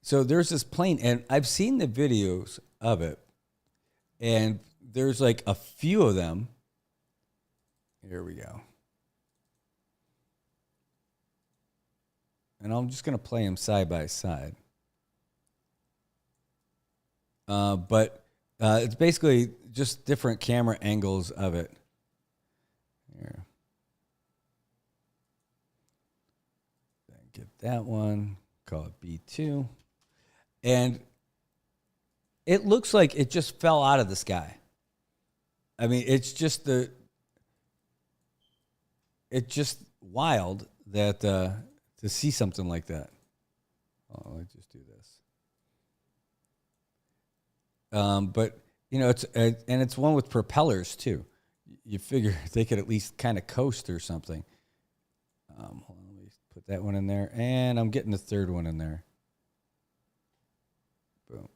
So there's this plane, and I've seen the videos of it, and there's like a few of them. Here we go. And I'm just going to play them side by side. But it's basically just different camera angles of it. Here. Get that one. Call it B2. And it looks like it just fell out of the sky. I mean, it's just wild that to see something like that. Oh, let's just do this. But it's one with propellers too. You figure they could at least kind of coast or something. Hold on, let me put that one in there, and I'm getting the third one in there. Boom.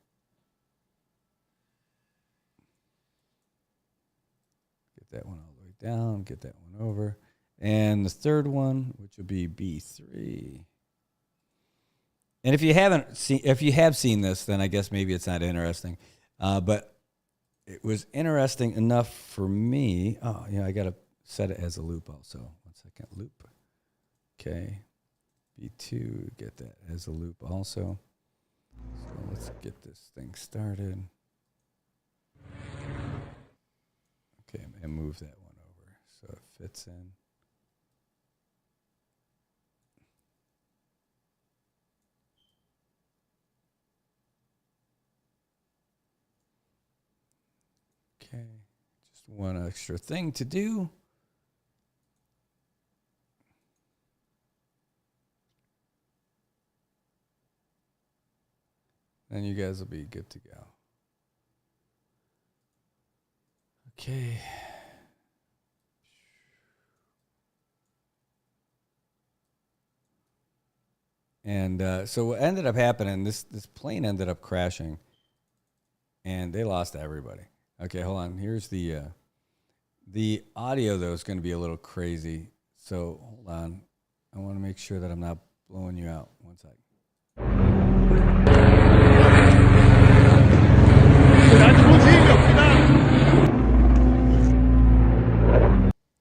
Get that one all the way down. Get that one over, and the third one, which will be B3. And if you have seen this, then I guess maybe it's not interesting. But it was interesting enough for me. Oh, yeah, I got to set it as a loop also. 1 second, loop. Okay. B2, get that as a loop also. So let's get this thing started. Okay, and move that one over so it fits in. Okay, just one extra thing to do. Then you guys will be good to go. Okay. And so what ended up happening, this plane ended up crashing, and they lost everybody. Okay, hold on. Here's the audio, though, is going to be a little crazy. So hold on. I want to make sure that I'm not blowing you out. 1 second.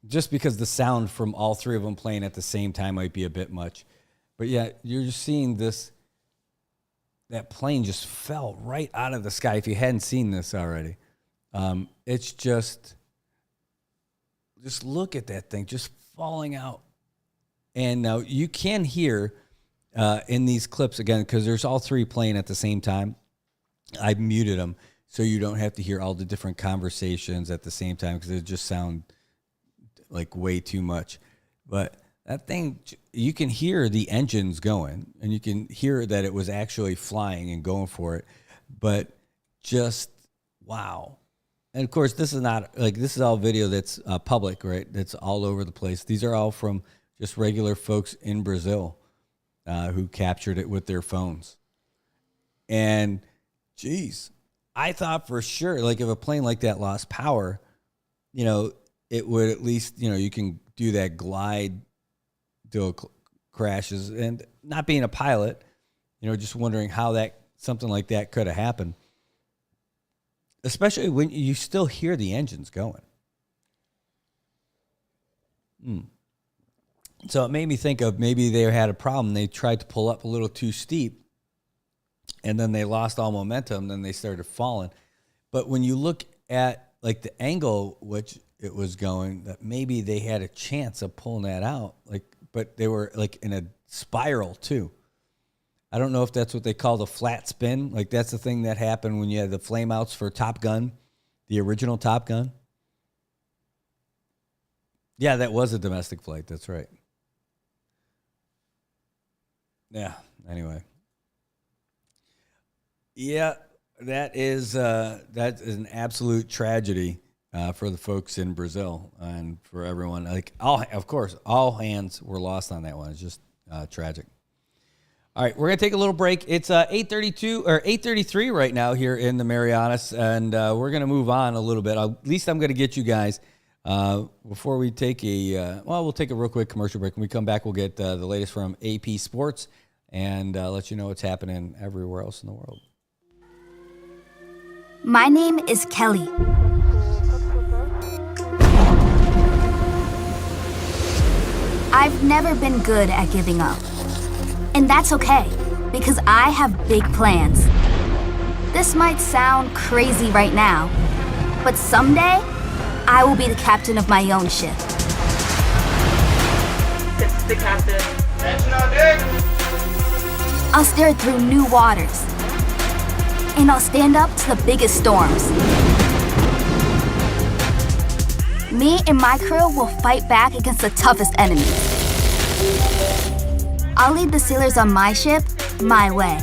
Just because the sound from all three of them playing at the same time might be a bit much. But yeah, you're just seeing that plane just fell right out of the sky. If you hadn't seen this already. It's just look at that thing just falling out. And now you can hear in these clips again, because there's all three playing at the same time. I muted them so you don't have to hear all the different conversations at the same time, because it just sound like way too much. But that thing, you can hear the engines going, and you can hear that it was actually flying and going for it. But just wow. And of course, this is all video that's public, right? That's all over the place. These are all from just regular folks in Brazil who captured it with their phones. And geez, I thought for sure, like if a plane like that lost power, it would at least, you can do that glide till crashes. And not being a pilot, just wondering how something like that could have happened. Especially when you still hear the engines going. So it made me think of maybe they had a problem. They tried to pull up a little too steep, and then they lost all momentum. Then they started falling. But when you look at like the angle, which it was going, that maybe they had a chance of pulling that out. But they were like in a spiral too. I don't know if that's what they call the flat spin. Like that's the thing that happened when you had the flame outs for Top Gun, the original Top Gun. Yeah, that was a domestic flight. That's right. Yeah. Anyway. Yeah, that is an absolute tragedy for the folks in Brazil and for everyone. Of course, all hands were lost on that one. It's just tragic. All right, we're gonna take a little break. It's 8:32 or 8:33 right now here in the Marianas, and we're gonna move on a little bit. At least I'm gonna get you guys before we take we'll take a real quick commercial break. When we come back, we'll get the latest from AP Sports and let you know what's happening everywhere else in the world. My name is Kelly. I've never been good at giving up. And that's okay, because I have big plans. This might sound crazy right now, but someday, I will be the captain of my own ship. This is the captain. Attention on deck! I'll steer through new waters. And I'll stand up to the biggest storms. Me and my crew will fight back against the toughest enemies. I'll lead the sailors on my ship, my way.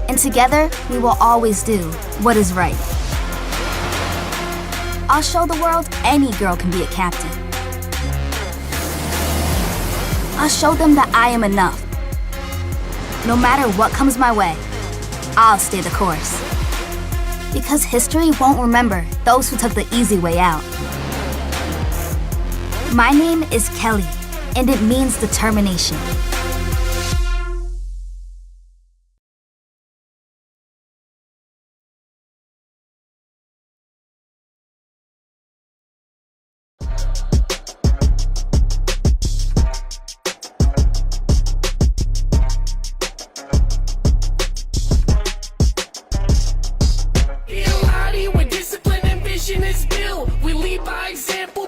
And together, we will always do what is right. I'll show the world any girl can be a captain. I'll show them that I am enough. No matter what comes my way, I'll stay the course. Because history won't remember those who took the easy way out. My name is Kelly, and it means determination.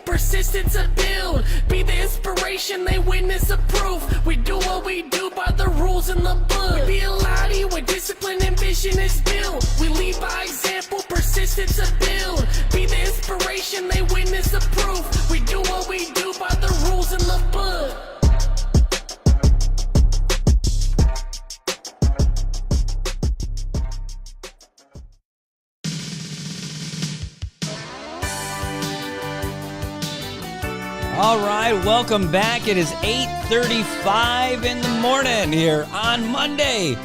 Persistence of build, be the inspiration they witness approve. We do what we do by the rules in the book. We be a lottie where discipline and vision is built. We lead by example, persistence of build, be the inspiration they witness approve. We do what we do by the rules in the book. All right, welcome back. It is 8:35 in the morning here on Monday.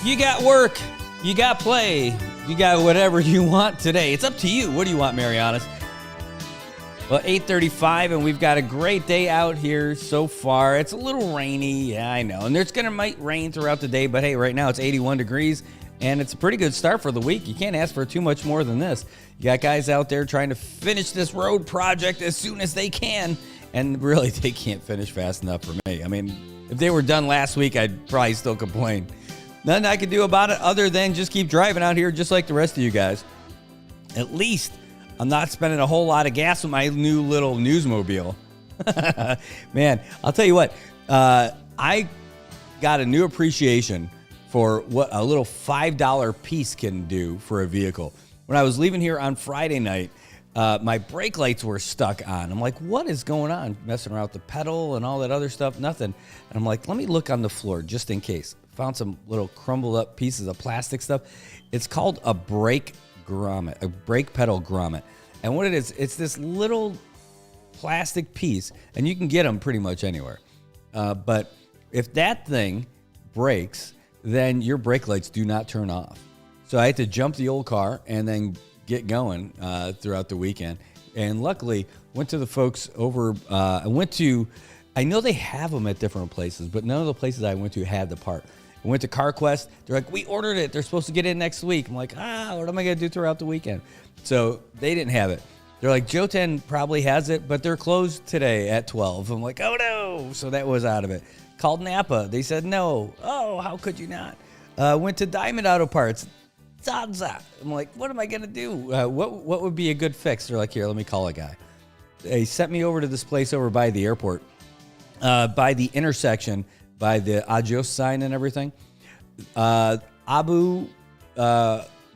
You got work, you got play, you got whatever you want today. It's up to you. What do you want, Marianas? Well, 8:35, and we've got a great day out here so far. It's a little rainy, yeah, I know. And there's might rain throughout the day, but hey, right now it's 81 degrees, and it's a pretty good start for the week. You can't ask for too much more than this. You got guys out there trying to finish this road project as soon as they can, and really, they can't finish fast enough for me. I mean, if they were done last week, I'd probably still complain. Nothing I could do about it other than just keep driving out here just like the rest of you guys. At least I'm not spending a whole lot of gas with my new little Newsmobile. Man, I'll tell you what, I got a new appreciation for what a little $5 piece can do for a vehicle. When I was leaving here on Friday night, my brake lights were stuck on. I'm like, what is going on? Messing around with the pedal and all that other stuff, nothing. And I'm like, let me look on the floor just in case. Found some little crumbled up pieces of plastic stuff. It's called a brake grommet, a brake pedal grommet. And what it is, it's this little plastic piece, and you can get them pretty much anywhere. But if that thing breaks, then your brake lights do not turn off. So I had to jump the old car and then get going throughout the weekend. And luckily, went to the folks over, I know they have them at different places, but none of the places I went to had the part. I went to CarQuest. They're like, we ordered it. They're supposed to get in next week. I'm like, what am I going to do throughout the weekend? So they didn't have it. They're like, Joten probably has it, but they're closed today at 12. I'm like, oh no. So that was out of it. Called Napa. They said no. Oh, how could you not? Went to Diamond Auto Parts. Zaza. I'm like, what am I going to do? What would be a good fix? They're like, here, let me call a guy. They sent me over to this place over by the airport, by the intersection, by the Adios sign and everything. Abu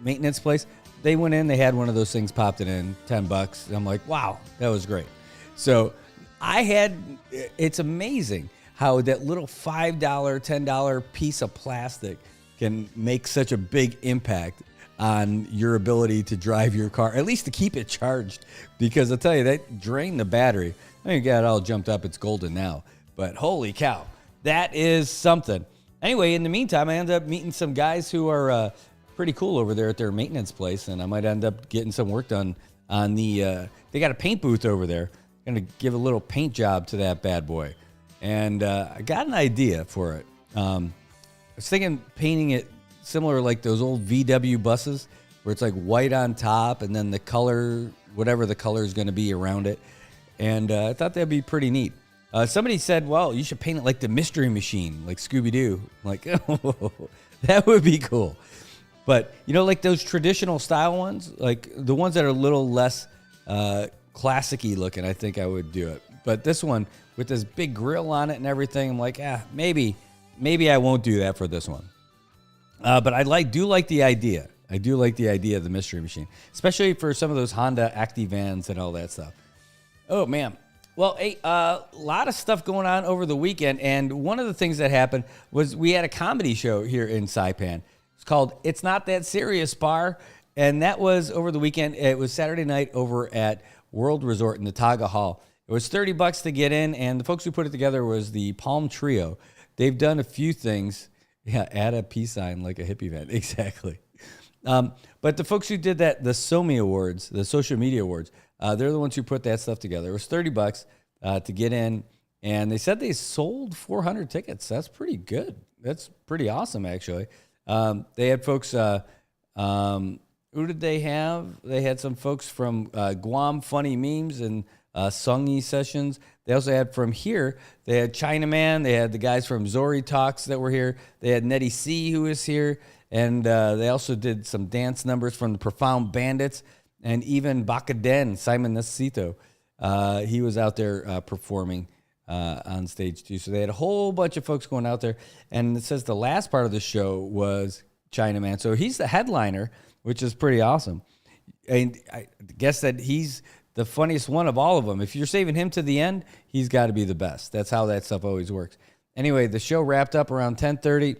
maintenance place. They went in, they had one of those things, popped it in, $10. I'm like, wow, that was great. So it's amazing how that little $5, $10 piece of plastic can make such a big impact on your ability to drive your car, at least to keep it charged. Because I'll tell you, that drained the battery. I mean, you got it all jumped up, it's golden now. But holy cow, that is something. Anyway, in the meantime, I ended up meeting some guys who are pretty cool over there at their maintenance place, and I might end up getting some work done on they got a paint booth over there. Going to give a little paint job to that bad boy. And I got an idea for it. I was thinking painting it similar like those old VW buses where it's like white on top and then the color, whatever the color is going to be around it. And I thought that'd be pretty neat. Somebody said, well, you should paint it like the Mystery Machine, like Scooby-Doo. I'm like, oh, that would be cool. But, like those traditional style ones, like the ones that are a little less classic-y looking, I think I would do it. But this one with this big grill on it and everything, I'm like, maybe I won't do that for this one. But I do like the idea. I do like the idea of the Mystery Machine, especially for some of those Honda Activans and all that stuff. Oh, man. Well, a lot of stuff going on over the weekend, and one of the things that happened was we had a comedy show here in Saipan. It's called It's Not That Serious Bar, and that was over the weekend. It was Saturday night over at World Resort in the Taga Hall. It was $30 to get in, and the folks who put it together was the Palm Trio. They've done a few things. Yeah, add a peace sign like a hippie event. Exactly. But the folks who did that, the SOMI Awards, the Social Media Awards, they're the ones who put that stuff together. It was $30 to get in, and they said they sold 400 tickets. That's pretty good. That's pretty awesome, actually. They had folks, who did they have? They had some folks from Guam Funny Memes and Songy Sessions. They also had from here, they had Chinaman. They had the guys from Zori Talks that were here. They had Nettie C, who was here. And they also did some dance numbers from the Profound Bandits. And even Bakaden, Simon Necesito, he was out there performing on stage too. So they had a whole bunch of folks going out there. And it says the last part of the show was Chinaman. So he's the headliner, which is pretty awesome. And I guess that he's the funniest one of all of them. If you're saving him to the end, he's got to be the best. That's how that stuff always works. Anyway, the show wrapped up around 10:30,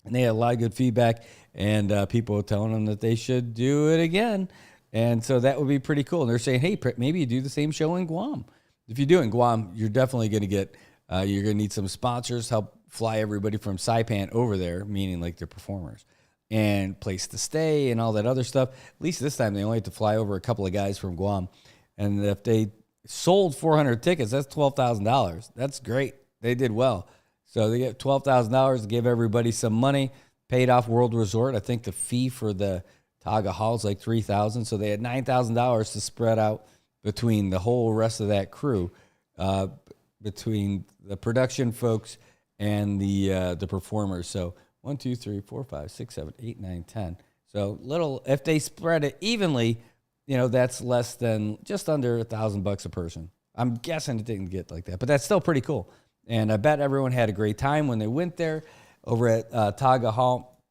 and they had a lot of good feedback, and people were telling them that they should do it again. And so that would be pretty cool. And they're saying, hey, maybe you do the same show in Guam. If you do it in Guam, you're definitely going to get, you're going to need some sponsors, help fly everybody from Saipan over there, meaning like the performers, and place to stay and all that other stuff. At least this time they only had to fly over a couple of guys from Guam. And if they sold 400 tickets, that's $12,000. That's great. They did well. So they get $12,000 to give everybody some money, paid off World Resort. I think the fee for the Taga Hall is like $3,000. So they had $9,000 to spread out between the whole rest of that crew, between the production folks and the performers. So 1, 2, 3, 4, 5, 6, 7, 8, 9, 10. So little, if they spread it evenly, that's less than just under $1,000 a person. I'm guessing it didn't get like that, but that's still pretty cool. And I bet everyone had a great time when they went there over at Taga Hall.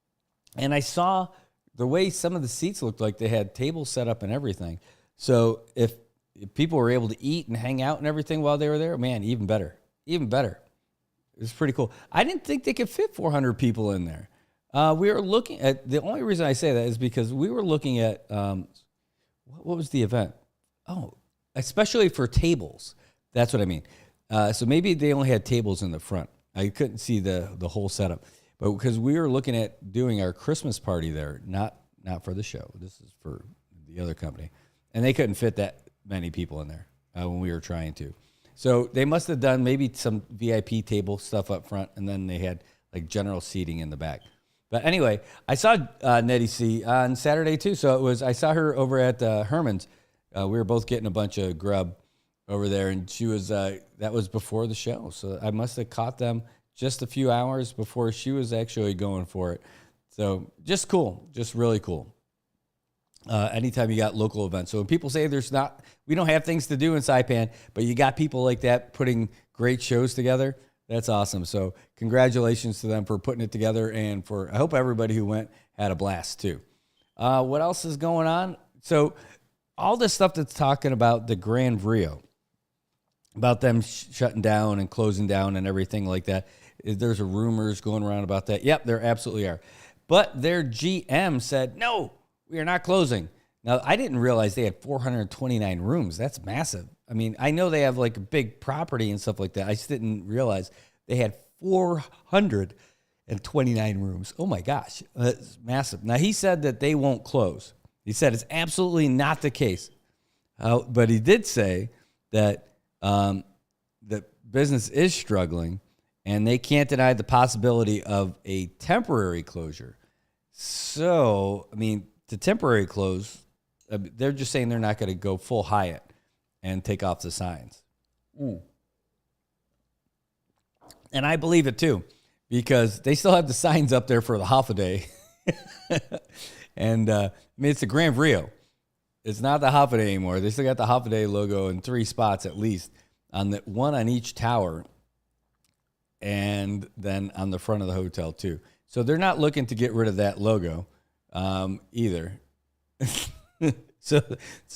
And I saw the way some of the seats looked like they had tables set up and everything. So if people were able to eat and hang out and everything while they were there, man, even better. Even better. It was pretty cool. I didn't think they could fit 400 people in there. We were looking at, the only reason I say that is because we were looking at, what was the event? Oh, especially for tables. That's what I mean. So maybe they only had tables in the front. I couldn't see the whole setup. But because we were looking at doing our Christmas party there, not for the show. This is for the other company. And they couldn't fit that many people in there when we were trying to. So they must have done maybe some VIP table stuff up front, and then they had like general seating in the back. But anyway, I saw Nettie C on Saturday too. So I saw her over at Herman's. We were both getting a bunch of grub over there, and she was that was before the show. So I must have caught them just a few hours before she was actually going for it. So just cool, just really cool. Anytime you got local events. So when people say we don't have things to do in Saipan, but you got people like that putting great shows together, that's awesome. So congratulations to them for putting it together, and I hope everybody who went had a blast too. What else is going on? So all this stuff that's talking about the Grand Rio, about them shutting down and closing down and everything like that. There's rumors going around about that. Yep, there absolutely are. But their GM said, no, we are not closing. Now, I didn't realize they had 429 rooms. That's massive. I mean, I know they have like a big property and stuff like that. I just didn't realize they had 429 rooms. Oh my gosh, that's massive. Now, he said that they won't close. He said it's absolutely not the case. But he did say that the business is struggling and they can't deny the possibility of a temporary closure. So, I mean, the temporary close, they're just saying they're not going to go full Hyatt and take off the signs. And I believe it too, because they still have the signs up there for the holiday. And I mean, it's the Grand Rio. It's not the holiday anymore. They still got the holiday logo in 3 spots at least, one on each tower, and then on the front of the hotel too. So they're not looking to get rid of that logo either. So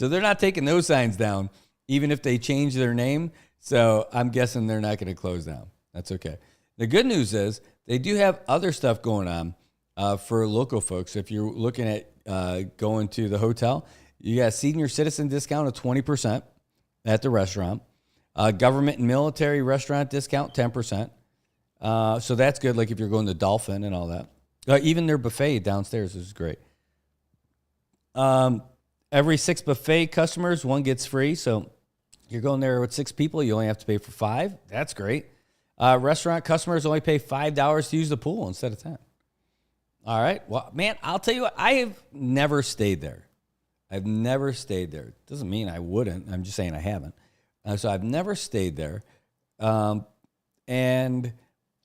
they're not taking those signs down, even if they change their name. So I'm guessing they're not going to close down. That's okay. The good news is they do have other stuff going on for local folks. If you're looking at going to the hotel, you got a senior citizen discount of 20% at the restaurant. Government and military restaurant discount, 10%. So that's good, like if you're going to Dolphin and all that. Even their buffet downstairs is great. Every 6 buffet customers, 1 gets free. So you're going there with 6 people, you only have to pay for 5. That's great. Restaurant customers only pay $5 to use the pool instead of 10. All right. Well, man, I'll tell you what, I have never stayed there. I've never stayed there. Doesn't mean I wouldn't. I'm just saying I haven't. So I've never stayed there. And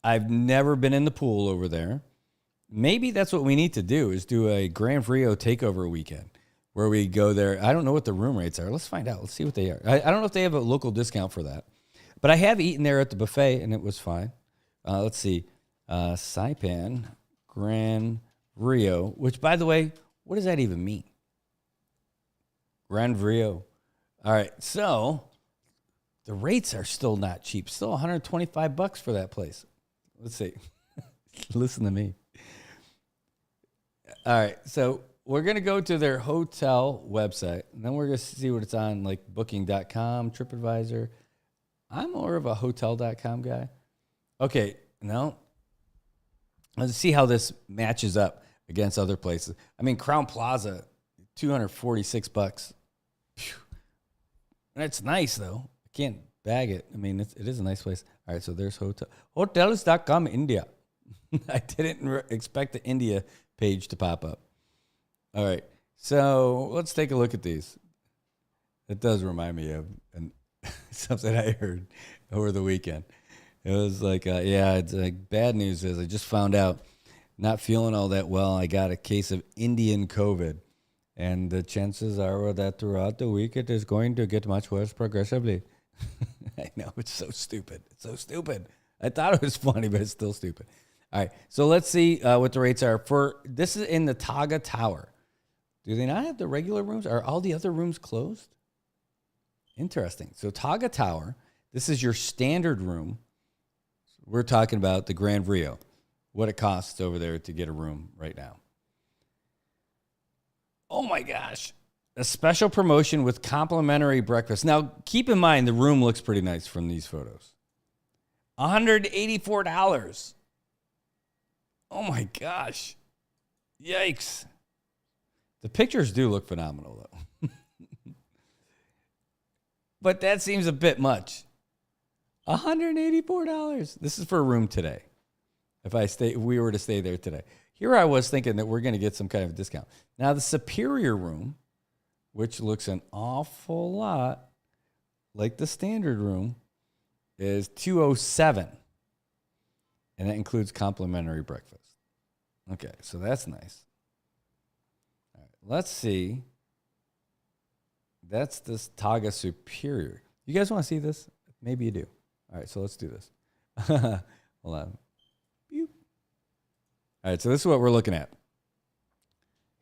I've never been in the pool over there. Maybe that's what we need to do, is do a Grand Rio takeover weekend where we go there. I don't know what the room rates are. Let's find out. Let's see what they are. I don't know if they have a local discount for that. But I have eaten there at the buffet, and it was fine. Let's see. Saipan Grand Rio, which, by the way, what does that even mean? Grand Rio. All right, so the rates are still not cheap. Still $125 for that place. Let's see. Listen to me. All right, so we're going to go to their hotel website, and then we're going to see what it's on, like booking.com, TripAdvisor. I'm more of a hotel.com guy. Okay, no. Let's see how this matches up against other places. I mean, Crown Plaza, $246. Phew. That's nice, though. I can't bag it. I mean, it is a nice place. All right, so there's hotels.com India. I didn't expect the India page to pop up. All right, so let's take a look at these. It does remind me of something I heard over the weekend. It was like, it's like bad news is I just found out, not feeling all that well. I got a case of Indian COVID, and the chances are that throughout the week it is going to get much worse progressively. I know, it's so stupid. It's so stupid. I thought it was funny, but it's still stupid. All right, so let's see what the rates are for. This is in the Taga Tower. Do they not have the regular rooms? Are all the other rooms closed? Interesting. So Taga Tower, this is your standard room. We're talking about the Grand Rio, what it costs over there to get a room right now. Oh my gosh. A special promotion with complimentary breakfast. Now, keep in mind, the room looks pretty nice from these photos. $184. Oh my gosh. Yikes. The pictures do look phenomenal, though. But that seems a bit much. $184. This is for a room today. If we were to stay there today. Here I was thinking that we're going to get some kind of a discount. Now, the Superior room, which looks an awful lot like the standard room, is $207. And that includes complimentary breakfast. Okay, so that's nice. All right, let's see. That's this Taga Superior. You guys want to see this? Maybe you do. All right, so let's do this. Hold on. Beep. All right, so this is what we're looking at.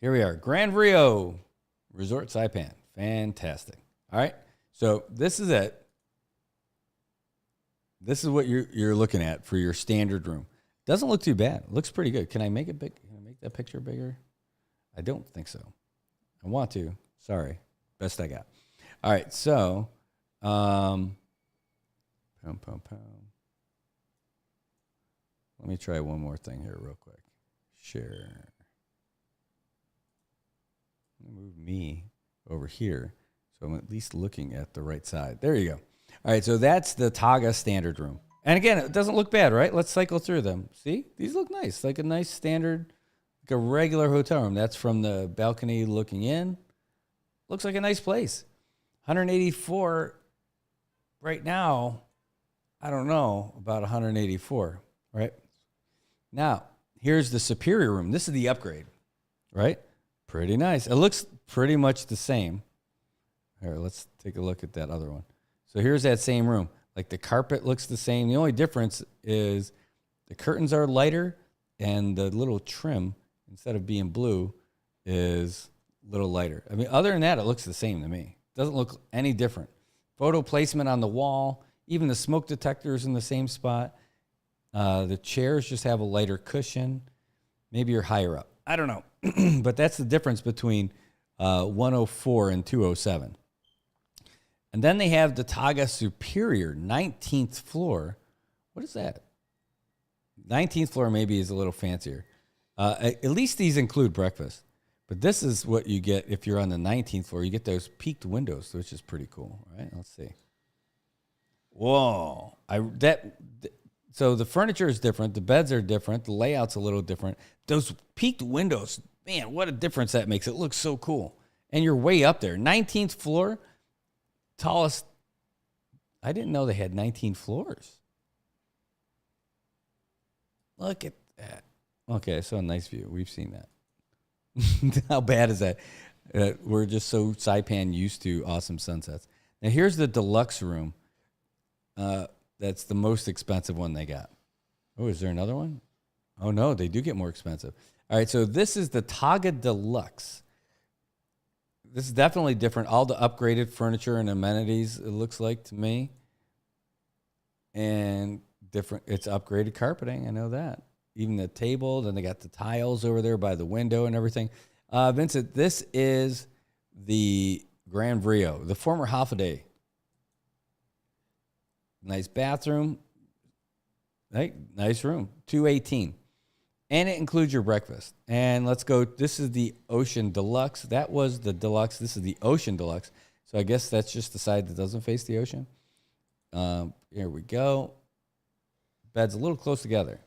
Here we are. Grand Rio Resort Saipan. Fantastic. All right, so this is it. This is what you're looking at for your standard room. Doesn't look too bad. It looks pretty good. Can I make it big? Can I make that picture bigger? I don't think so. I want to. Sorry. Best I got. All right, so let me try one more thing here real quick. Share. Move me over here so I'm at least looking at the right side. There you go. All right, so that's the Taga standard room. And again, it doesn't look bad, right? Let's cycle through them. See? These look nice, like a nice standard, like a regular hotel room. That's from the balcony looking in. Looks like a nice place. 184 right now. I don't know about 184, right? Now, here's the superior room. This is the upgrade, right? Pretty nice. It looks pretty much the same. Here, let's take a look at that other one. So here's that same room. Like the carpet looks the same. The only difference is the curtains are lighter and the little trim, instead of being blue, is a little lighter. I mean, other than that, it looks the same to me. Doesn't look any different. Photo placement on the wall. Even the smoke detector is in the same spot. The chairs just have a lighter cushion. Maybe you're higher up. I don't know. But that's the difference between 104 and 207. And then they have the Taga Superior, 19th floor. What is that? 19th floor maybe is a little fancier. At least these include breakfast. But this is what you get if you're on the 19th floor. You get those peaked windows, which is pretty cool, right? Let's see. Whoa. So the furniture is different. The beds are different. The layout's a little different. Those peaked windows, man, what a difference that makes. It looks so cool. And you're way up there. 19th floor, tallest. I didn't know they had 19 floors. Look at that. Okay, so a nice view. We've seen that. How bad is that? We're just so Saipan used to awesome sunsets. Now here's the deluxe room. That's the most expensive one they got. Oh, is there another one? Oh no, they do get more expensive. All right, so this is the Taga Deluxe. This is definitely different. All the upgraded furniture and amenities, it looks like to me. And different, it's upgraded carpeting, I know that. Even the table, then they got the tiles over there by the window and everything. Vincent, this is the Grand Rio, the former Holiday. Nice bathroom. Right? Nice room. $218. And it includes your breakfast. And let's go. This is the Ocean Deluxe. That was the Deluxe. This is the Ocean Deluxe. So I guess that's just the side that doesn't face the ocean. Here we go. Beds a little close together.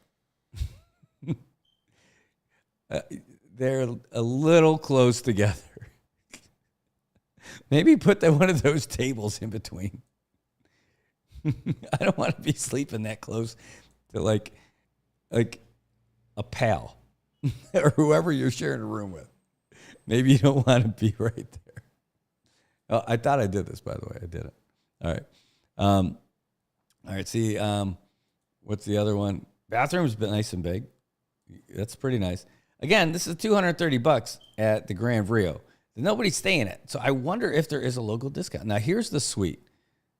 They're a little close together. Maybe put one of those tables in between. I don't want to be sleeping that close to like a pal or whoever you're sharing a room with. Maybe you don't want to be right there. Oh, I thought I did this, by the way. I did it. All right. All right. See, what's the other one? Bathroom's been nice and big. That's pretty nice. Again, this is $230 at the Grand Rio. Nobody's staying in it. So I wonder if there is a local discount. Now, here's the suite.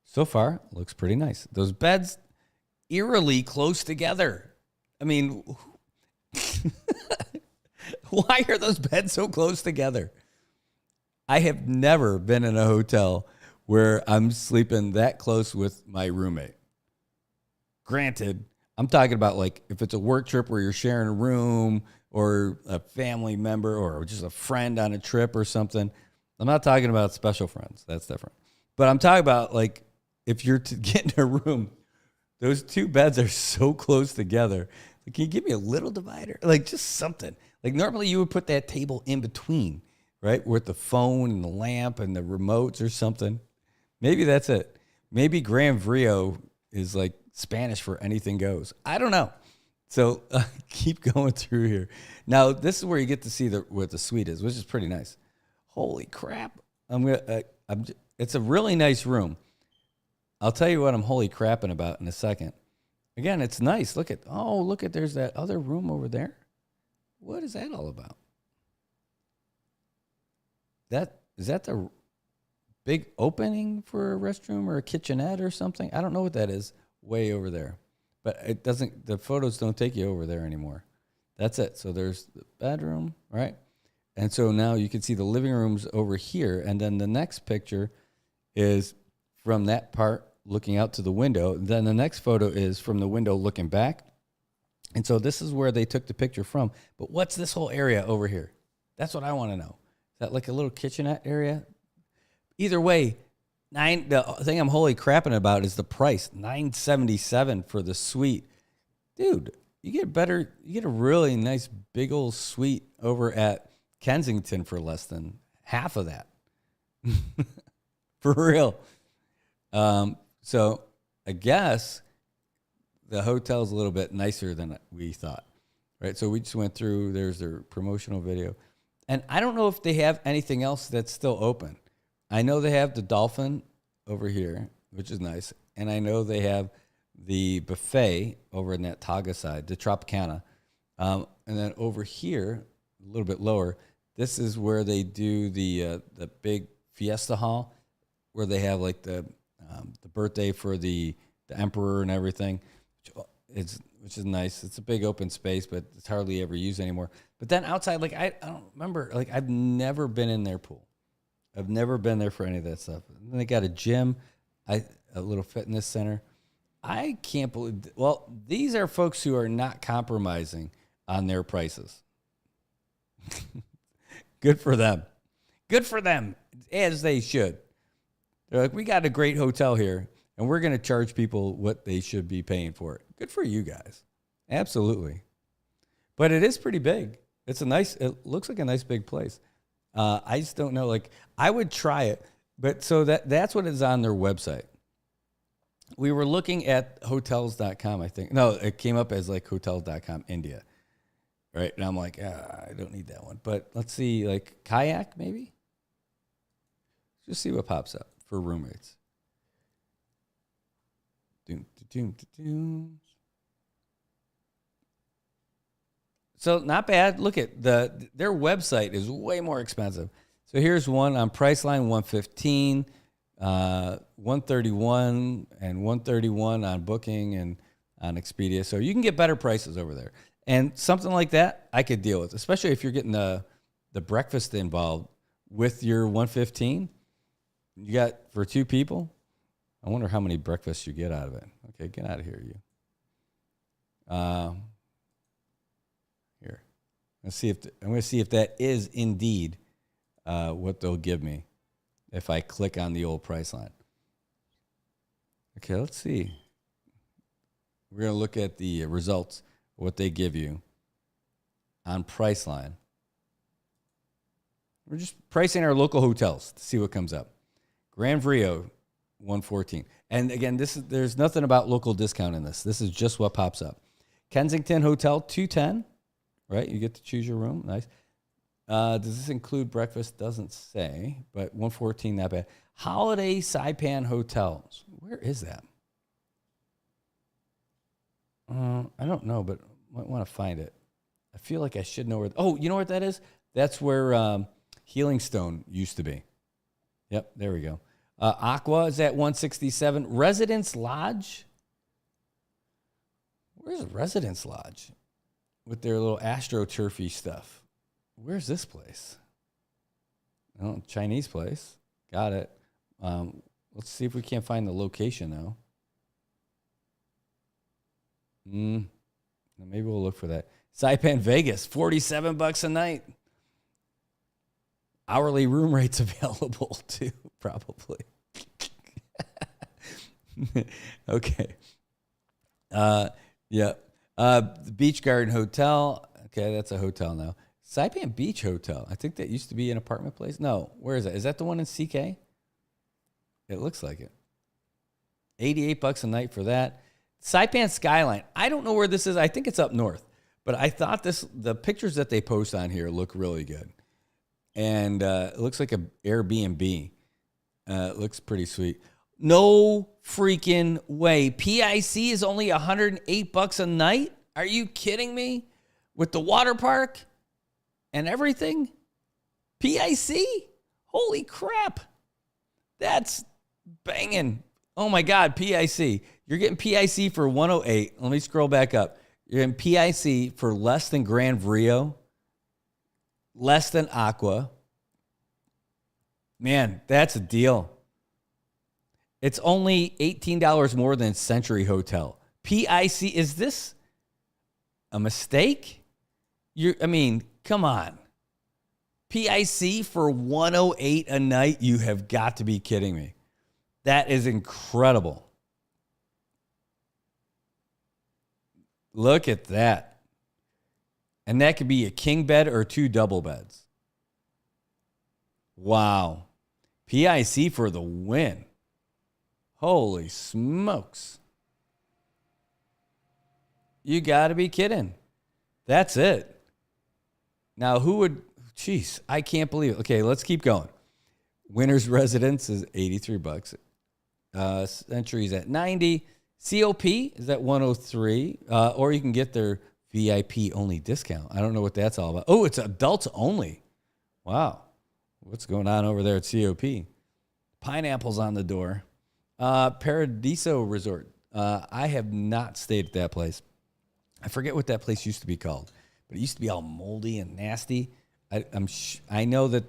So far, looks pretty nice. Those beds, eerily close together. I mean, why are those beds so close together? I have never been in a hotel where I'm sleeping that close with my roommate. Granted, I'm talking about like if it's a work trip where you're sharing a room or a family member or just a friend on a trip or something. I'm not talking about special friends. That's different. But I'm talking about like if you're to get in a room, those two beds are so close together. Like, can you give me a little divider? Like just something. Like normally you would put that table in between, right? With the phone and the lamp and the remotes or something. Maybe that's it. Maybe Gran Rio is like Spanish for anything goes. I don't know. So keep going through here. Now, this is where you get to see what the suite is, which is pretty nice. Holy crap. It's a really nice room. I'll tell you what I'm holy crapping about in a second. Again, it's nice. Look at, there's that other room over there. What is that all about? Is that the big opening for a restroom or a kitchenette or something? I don't know what that is way over there. But the photos don't take you over there anymore. That's it. So there's the bedroom, right? And so now you can see the living room's over here. And then the next picture is from that part looking out to the window. Then the next photo is from the window looking back. And so this is where they took the picture from. But what's this whole area over here? That's what I want to know. Is that like a little kitchenette area? Either way, the thing I'm holy crapping about is the price. $977 for the suite. Dude, you get a really nice big old suite over at Kensington for less than half of that. For real. So I guess the hotel's a little bit nicer than we thought. Right? So we just went through, there's their promotional video. And I don't know if they have anything else that's still open. I know they have the Dolphin over here, which is nice. And I know they have the buffet over in that Taga side, the Tropicana. And then over here, a little bit lower, this is where they do the big fiesta hall, where they have like the birthday for the emperor and everything, which is nice. It's a big open space, but it's hardly ever used anymore. But then outside, like I don't remember, like I've never been in their pool. I've never been there for any of that stuff. And then they got a gym, a little fitness center. I can't believe. Well, these are folks who are not compromising on their prices. Good for them. Good for them, as they should. They're like, we got a great hotel here, and we're going to charge people what they should be paying for it. Good for you guys. Absolutely. But it is pretty big. It looks like a nice big place. I just don't know. Like, I would try it, but so that's what is on their website. We were looking at hotels.com, I think. No, it came up as like hotels.com India. Right? And I'm like, I don't need that one. But let's see, like kayak maybe? Just see what pops up for roommates. So not bad. Look at their website is way more expensive. So here's one on Priceline, $115, $131, and $131 on Booking and on Expedia. So you can get better prices over there. And something like that I could deal with, especially if you're getting the breakfast involved with your $115. You got for two people. I wonder how many breakfasts you get out of it. Okay, get out of here, you. Here, I'm going to see if that is indeed what they'll give me if I click on the old Priceline. Okay, let's see. We're going to look at the results, what they give you on Priceline. We're just pricing our local hotels to see what comes up. Grand Rio, $114. And again, there's nothing about local discount in this. This is just what pops up. Kensington Hotel, $210. Right? You get to choose your room. Nice. Does this include breakfast? Doesn't say, but $114, not bad. Holiday Saipan Hotels. Where is that? I don't know, but might want to find it. I feel like I should know where. Oh, you know what that is? That's where Healing Stone used to be. Yep, there we go. Aqua is at $167. Residence Lodge. Where's Residence Lodge? With their little astroturfy stuff. Where's this place? Oh, Chinese place. Got it. Let's see if we can't find the location, though. Maybe we'll look for that. Saipan Vegas, $47 a night. Hourly room rates available, too, probably. Okay. Yeah. The Beach Garden Hotel. Okay, that's a hotel now. Saipan Beach Hotel. I think that used to be an apartment place. No, where is that? Is that the one in CK? It looks like it. $88 a night for that. Saipan Skyline. I don't know where this is. I think it's up north. But I thought the pictures that they post on here look really good. And it looks like an Airbnb. It looks pretty sweet. No freaking way. PIC is only $108 a night? Are you kidding me? With the water park and everything? PIC? Holy crap. That's banging. Oh my God, PIC. You're getting PIC for 108. Let me scroll back up. You're getting PIC for less than Grand Rio, less than Aqua. Man, that's a deal. It's only $18 more than Century Hotel. PIC, is this a mistake? Come on. PIC for 108 a night? You have got to be kidding me. That is incredible. Look at that. And that could be a king bed or 2 double beds. Wow. PIC for the win. Holy smokes. You got to be kidding. That's it. Now, jeez, I can't believe it. Okay, let's keep going. Winner's Residence is $83. Century's at $90. COP is at $103. Or you can get their VIP only discount. I don't know what that's all about. Oh, it's adults only. Wow. What's going on over there at COP? Pineapples on the door. Paradiso Resort. I have not stayed at that place. I forget what that place used to be called, but it used to be all moldy and nasty. I know that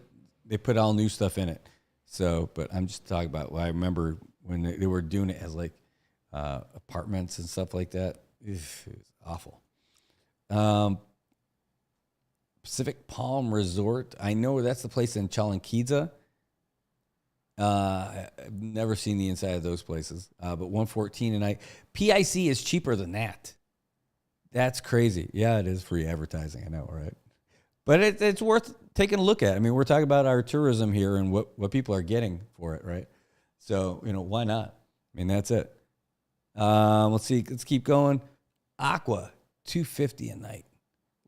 they put all new stuff in it. So, but I'm just talking about what I remember when they were doing it as like apartments and stuff like that. It was awful. Pacific Palm Resort. I know that's the place in Chalanquiza. I've never seen the inside of those places, but $114 a night. PIC is cheaper than that. That's crazy. Yeah, it is free advertising. I know, right? But it's worth taking a look at. I mean, we're talking about our tourism here and what people are getting for it, right? So, why not? I mean, that's it. Let's see. Let's keep going. Aqua, $250 a night.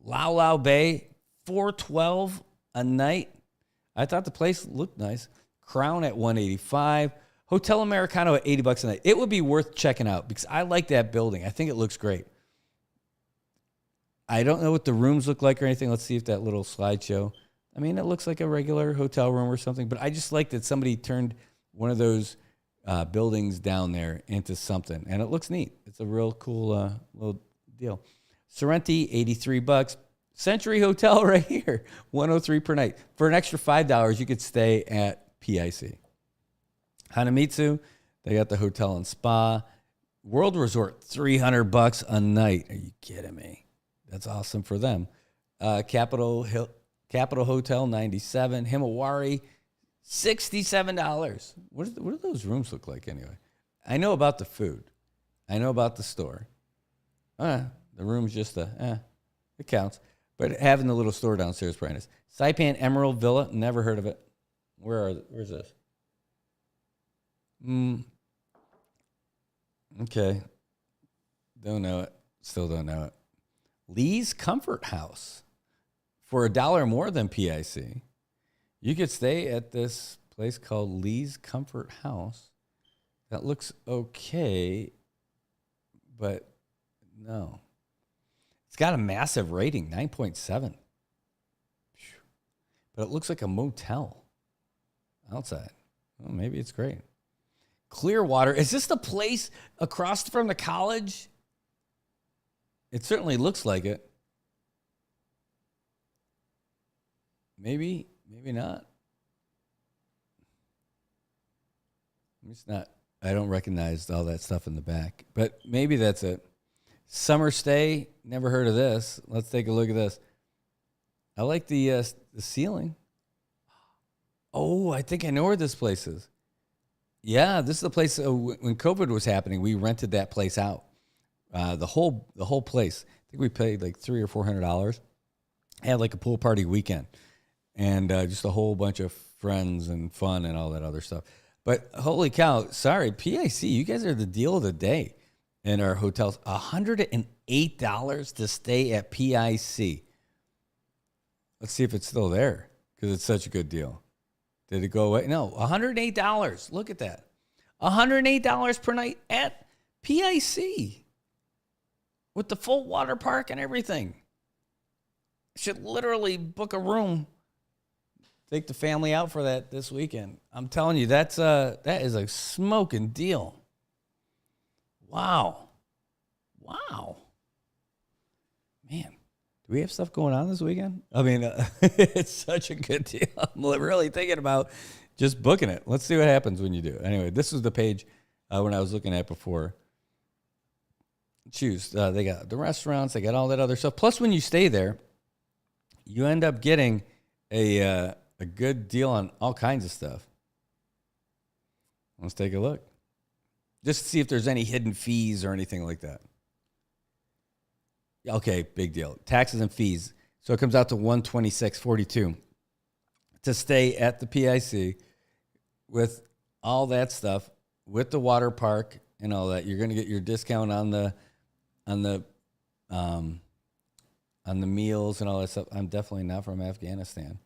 Lau Lau Bay, $412 a night. I thought the place looked nice. Crown at $185. Hotel Americano at $80 a night. It would be worth checking out because I like that building. I think it looks great. I don't know what the rooms look like or anything. Let's see if that little slideshow. I mean, it looks like a regular hotel room or something, but I just like that somebody turned one of those buildings down there into something, and it looks neat. It's a real cool little deal. Sorrenti, $83. Century Hotel right here, $103 per night. For an extra $5, you could stay at PIC. Hanamitsu, they got the hotel and spa. World Resort, $300 a night. Are you kidding me? That's awesome for them. Capitol Hotel, $97. Himawari, $67. What do those rooms look like anyway? I know about the food. I know about the store. The room's just it counts. But having the little store downstairs is probably nice. Saipan Emerald Villa, never heard of it. Where's this? Okay. Don't know it. Still don't know it. Lee's Comfort House. For $1 more than PIC, you could stay at this place called Lee's Comfort House. That looks okay, but no. It's got a massive rating, 9.7. But it looks like a motel outside. Well, maybe it's great. Clearwater. Is this the place across from the college? It certainly looks like it. Maybe not. It's not. I don't recognize all that stuff in the back, but maybe that's it. Summer stay. Never heard of this. Let's take a look at this. I like the ceiling. Oh, I think I know where this place is. Yeah, this is the place. When COVID was happening, we rented that place out. The whole place. I think we paid like $300 or $400. Had like a pool party weekend, and just a whole bunch of friends and fun and all that other stuff. But holy cow! Sorry, PIC, you guys are the deal of the day. in our hotels. $108 to stay at PIC. Let's see if it's still there because it's such a good deal. Did it go away? No, $108. Look at that. $108 per night at PIC with the full water park and everything. Should literally book a room. Take the family out for that this weekend. I'm telling you, that is a smoking deal. Wow. Man, do we have stuff going on this weekend? I mean, it's such a good deal. I'm really thinking about just booking it. Let's see what happens when you do. Anyway, this was the page when I was looking at before. Choose. They got the restaurants. They got all that other stuff. Plus, when you stay there, you end up getting a good deal on all kinds of stuff. Let's take a look. Just to see if there's any hidden fees or anything like that. Okay, big deal. Taxes and fees. So it comes out to $126.42 to stay at the PIC with all that stuff, with the water park and all that. You're going to get your discount on the meals and all that stuff. I'm definitely not from Afghanistan.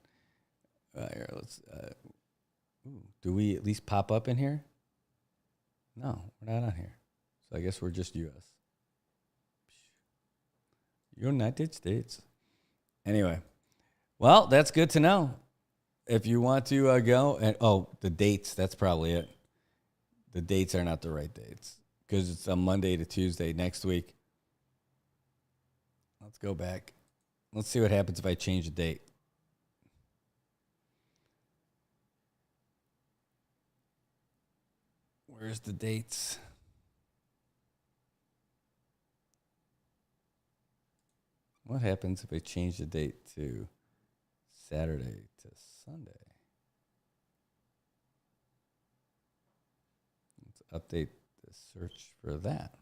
Here, let's. Do we at least pop up in here? No, we're not on here. So I guess we're just U.S. United States. Anyway, well, that's good to know. If you want to go, and the dates, that's probably it. The dates are not the right dates because it's a Monday to Tuesday next week. Let's go back. Let's see what happens if I change the date. Where's the dates? What happens if I change the date to Saturday to Sunday? Let's update the search for that.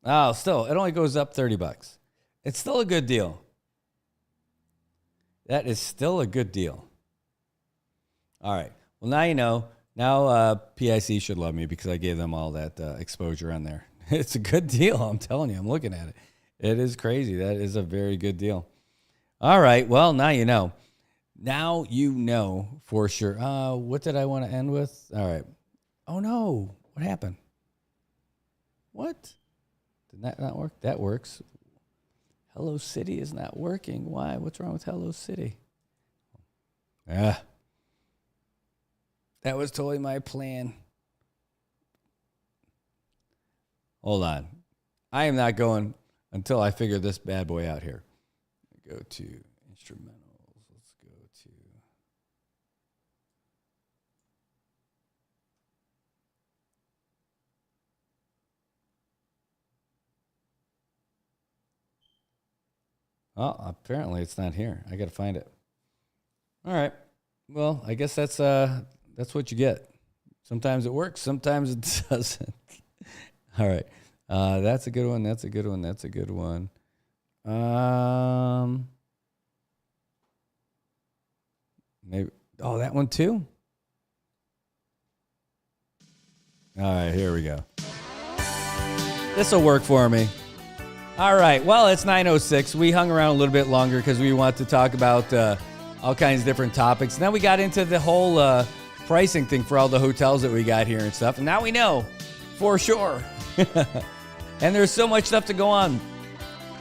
Oh, still, it only goes up $30. It's still a good deal. That is still a good deal. All right. Well, now you know. Now PIC should love me because I gave them all that exposure on there. It's a good deal. I'm telling you. I'm looking at it. It is crazy. That is a very good deal. All right. Well, now you know. Now you know for sure. What did I want to end with? All right. Oh, no. What happened? What? Did that not work? That works. Hello City is not working. Why? What's wrong with Hello City? That was totally my plan. Hold on. I am not going until I figure this bad boy out here. Go to instrumentals. Let's go to... Oh, apparently it's not here. I got to find it. All right. Well, I guess that's what you get. Sometimes it works. Sometimes it doesn't. All right. That's a good one. That's a good one. That's a good one. Maybe. Oh, that one too? All right. Here we go. This will work for me. All right. Well, it's 9:06. We hung around a little bit longer because we want to talk about all kinds of different topics. And then we got into the whole pricing thing for all the hotels that we got here and stuff. And now we know for sure. And there's so much stuff to go on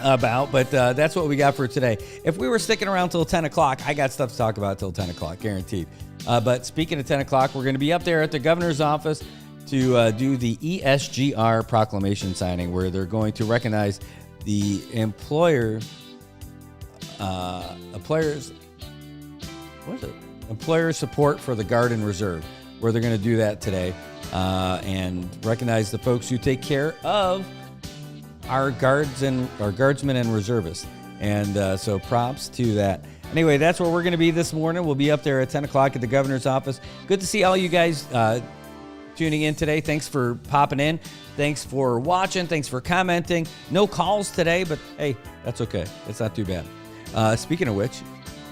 about, but that's what we got for today. If we were sticking around till 10 o'clock, I got stuff to talk about till 10 o'clock, guaranteed. But speaking of 10 o'clock, we're going to be up there at the governor's office to do the ESGR proclamation signing, where they're going to recognize the employer support for the Guard and Reserve, where they're going to do that today and recognize the folks who take care of our guards and our guardsmen and reservists. And so props to that. Anyway, that's where we're going to be this morning. We'll be up there at 10 o'clock at the governor's office. Good to see all you guys tuning in today. Thanks for popping in. Thanks for watching. Thanks for commenting. No calls today, but hey, that's okay. It's not too bad. Speaking of which,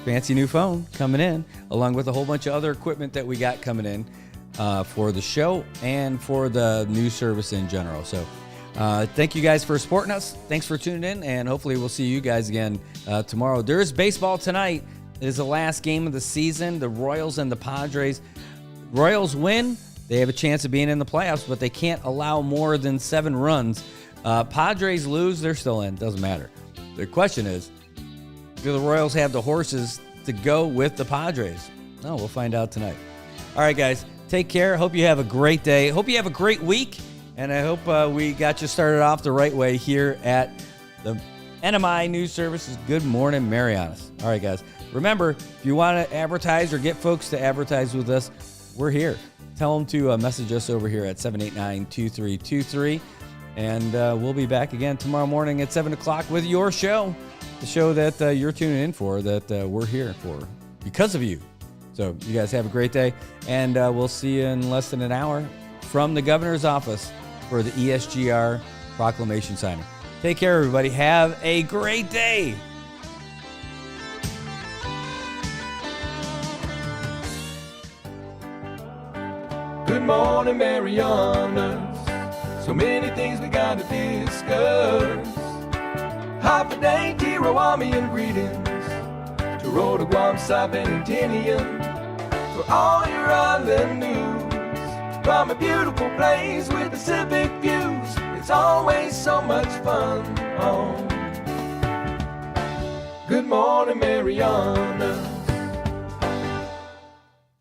fancy new phone coming in, along with a whole bunch of other equipment that we got coming in. for the show and for the news service in general. So thank you guys for supporting us. Thanks for tuning in, and hopefully we'll see you guys again tomorrow. There is baseball tonight. It is the last game of the season. The Royals and the Padres. Royals win. They have a chance of being in the playoffs, but they can't allow more than 7 runs. Padres lose. They're still in. Doesn't matter. The question is, do the Royals have the horses to go with the Padres? No, we'll find out tonight. All right, guys. Take care. Hope you have a great day. Hope you have a great week. And I hope we got you started off the right way here at the NMI News Service's Good Morning Marianas. All right, guys. Remember, if you want to advertise or get folks to advertise with us, we're here. Tell them to message us over here at 789-2323. And we'll be back again tomorrow morning at 7 o'clock with your show. The show that you're tuning in for, that we're here for because of you. So you guys have a great day. And we'll see you in less than an hour from the governor's office for the ESGR proclamation signing. Take care, everybody. Have a great day. Good morning, Marianas. So many things we got to discuss. Happy day, Tirawamian greetings to Rhoda, Guam, Saipan, and Tinian. For all your island news from a beautiful place with Pacific views. It's always so much fun. Oh. Good morning, Mariana.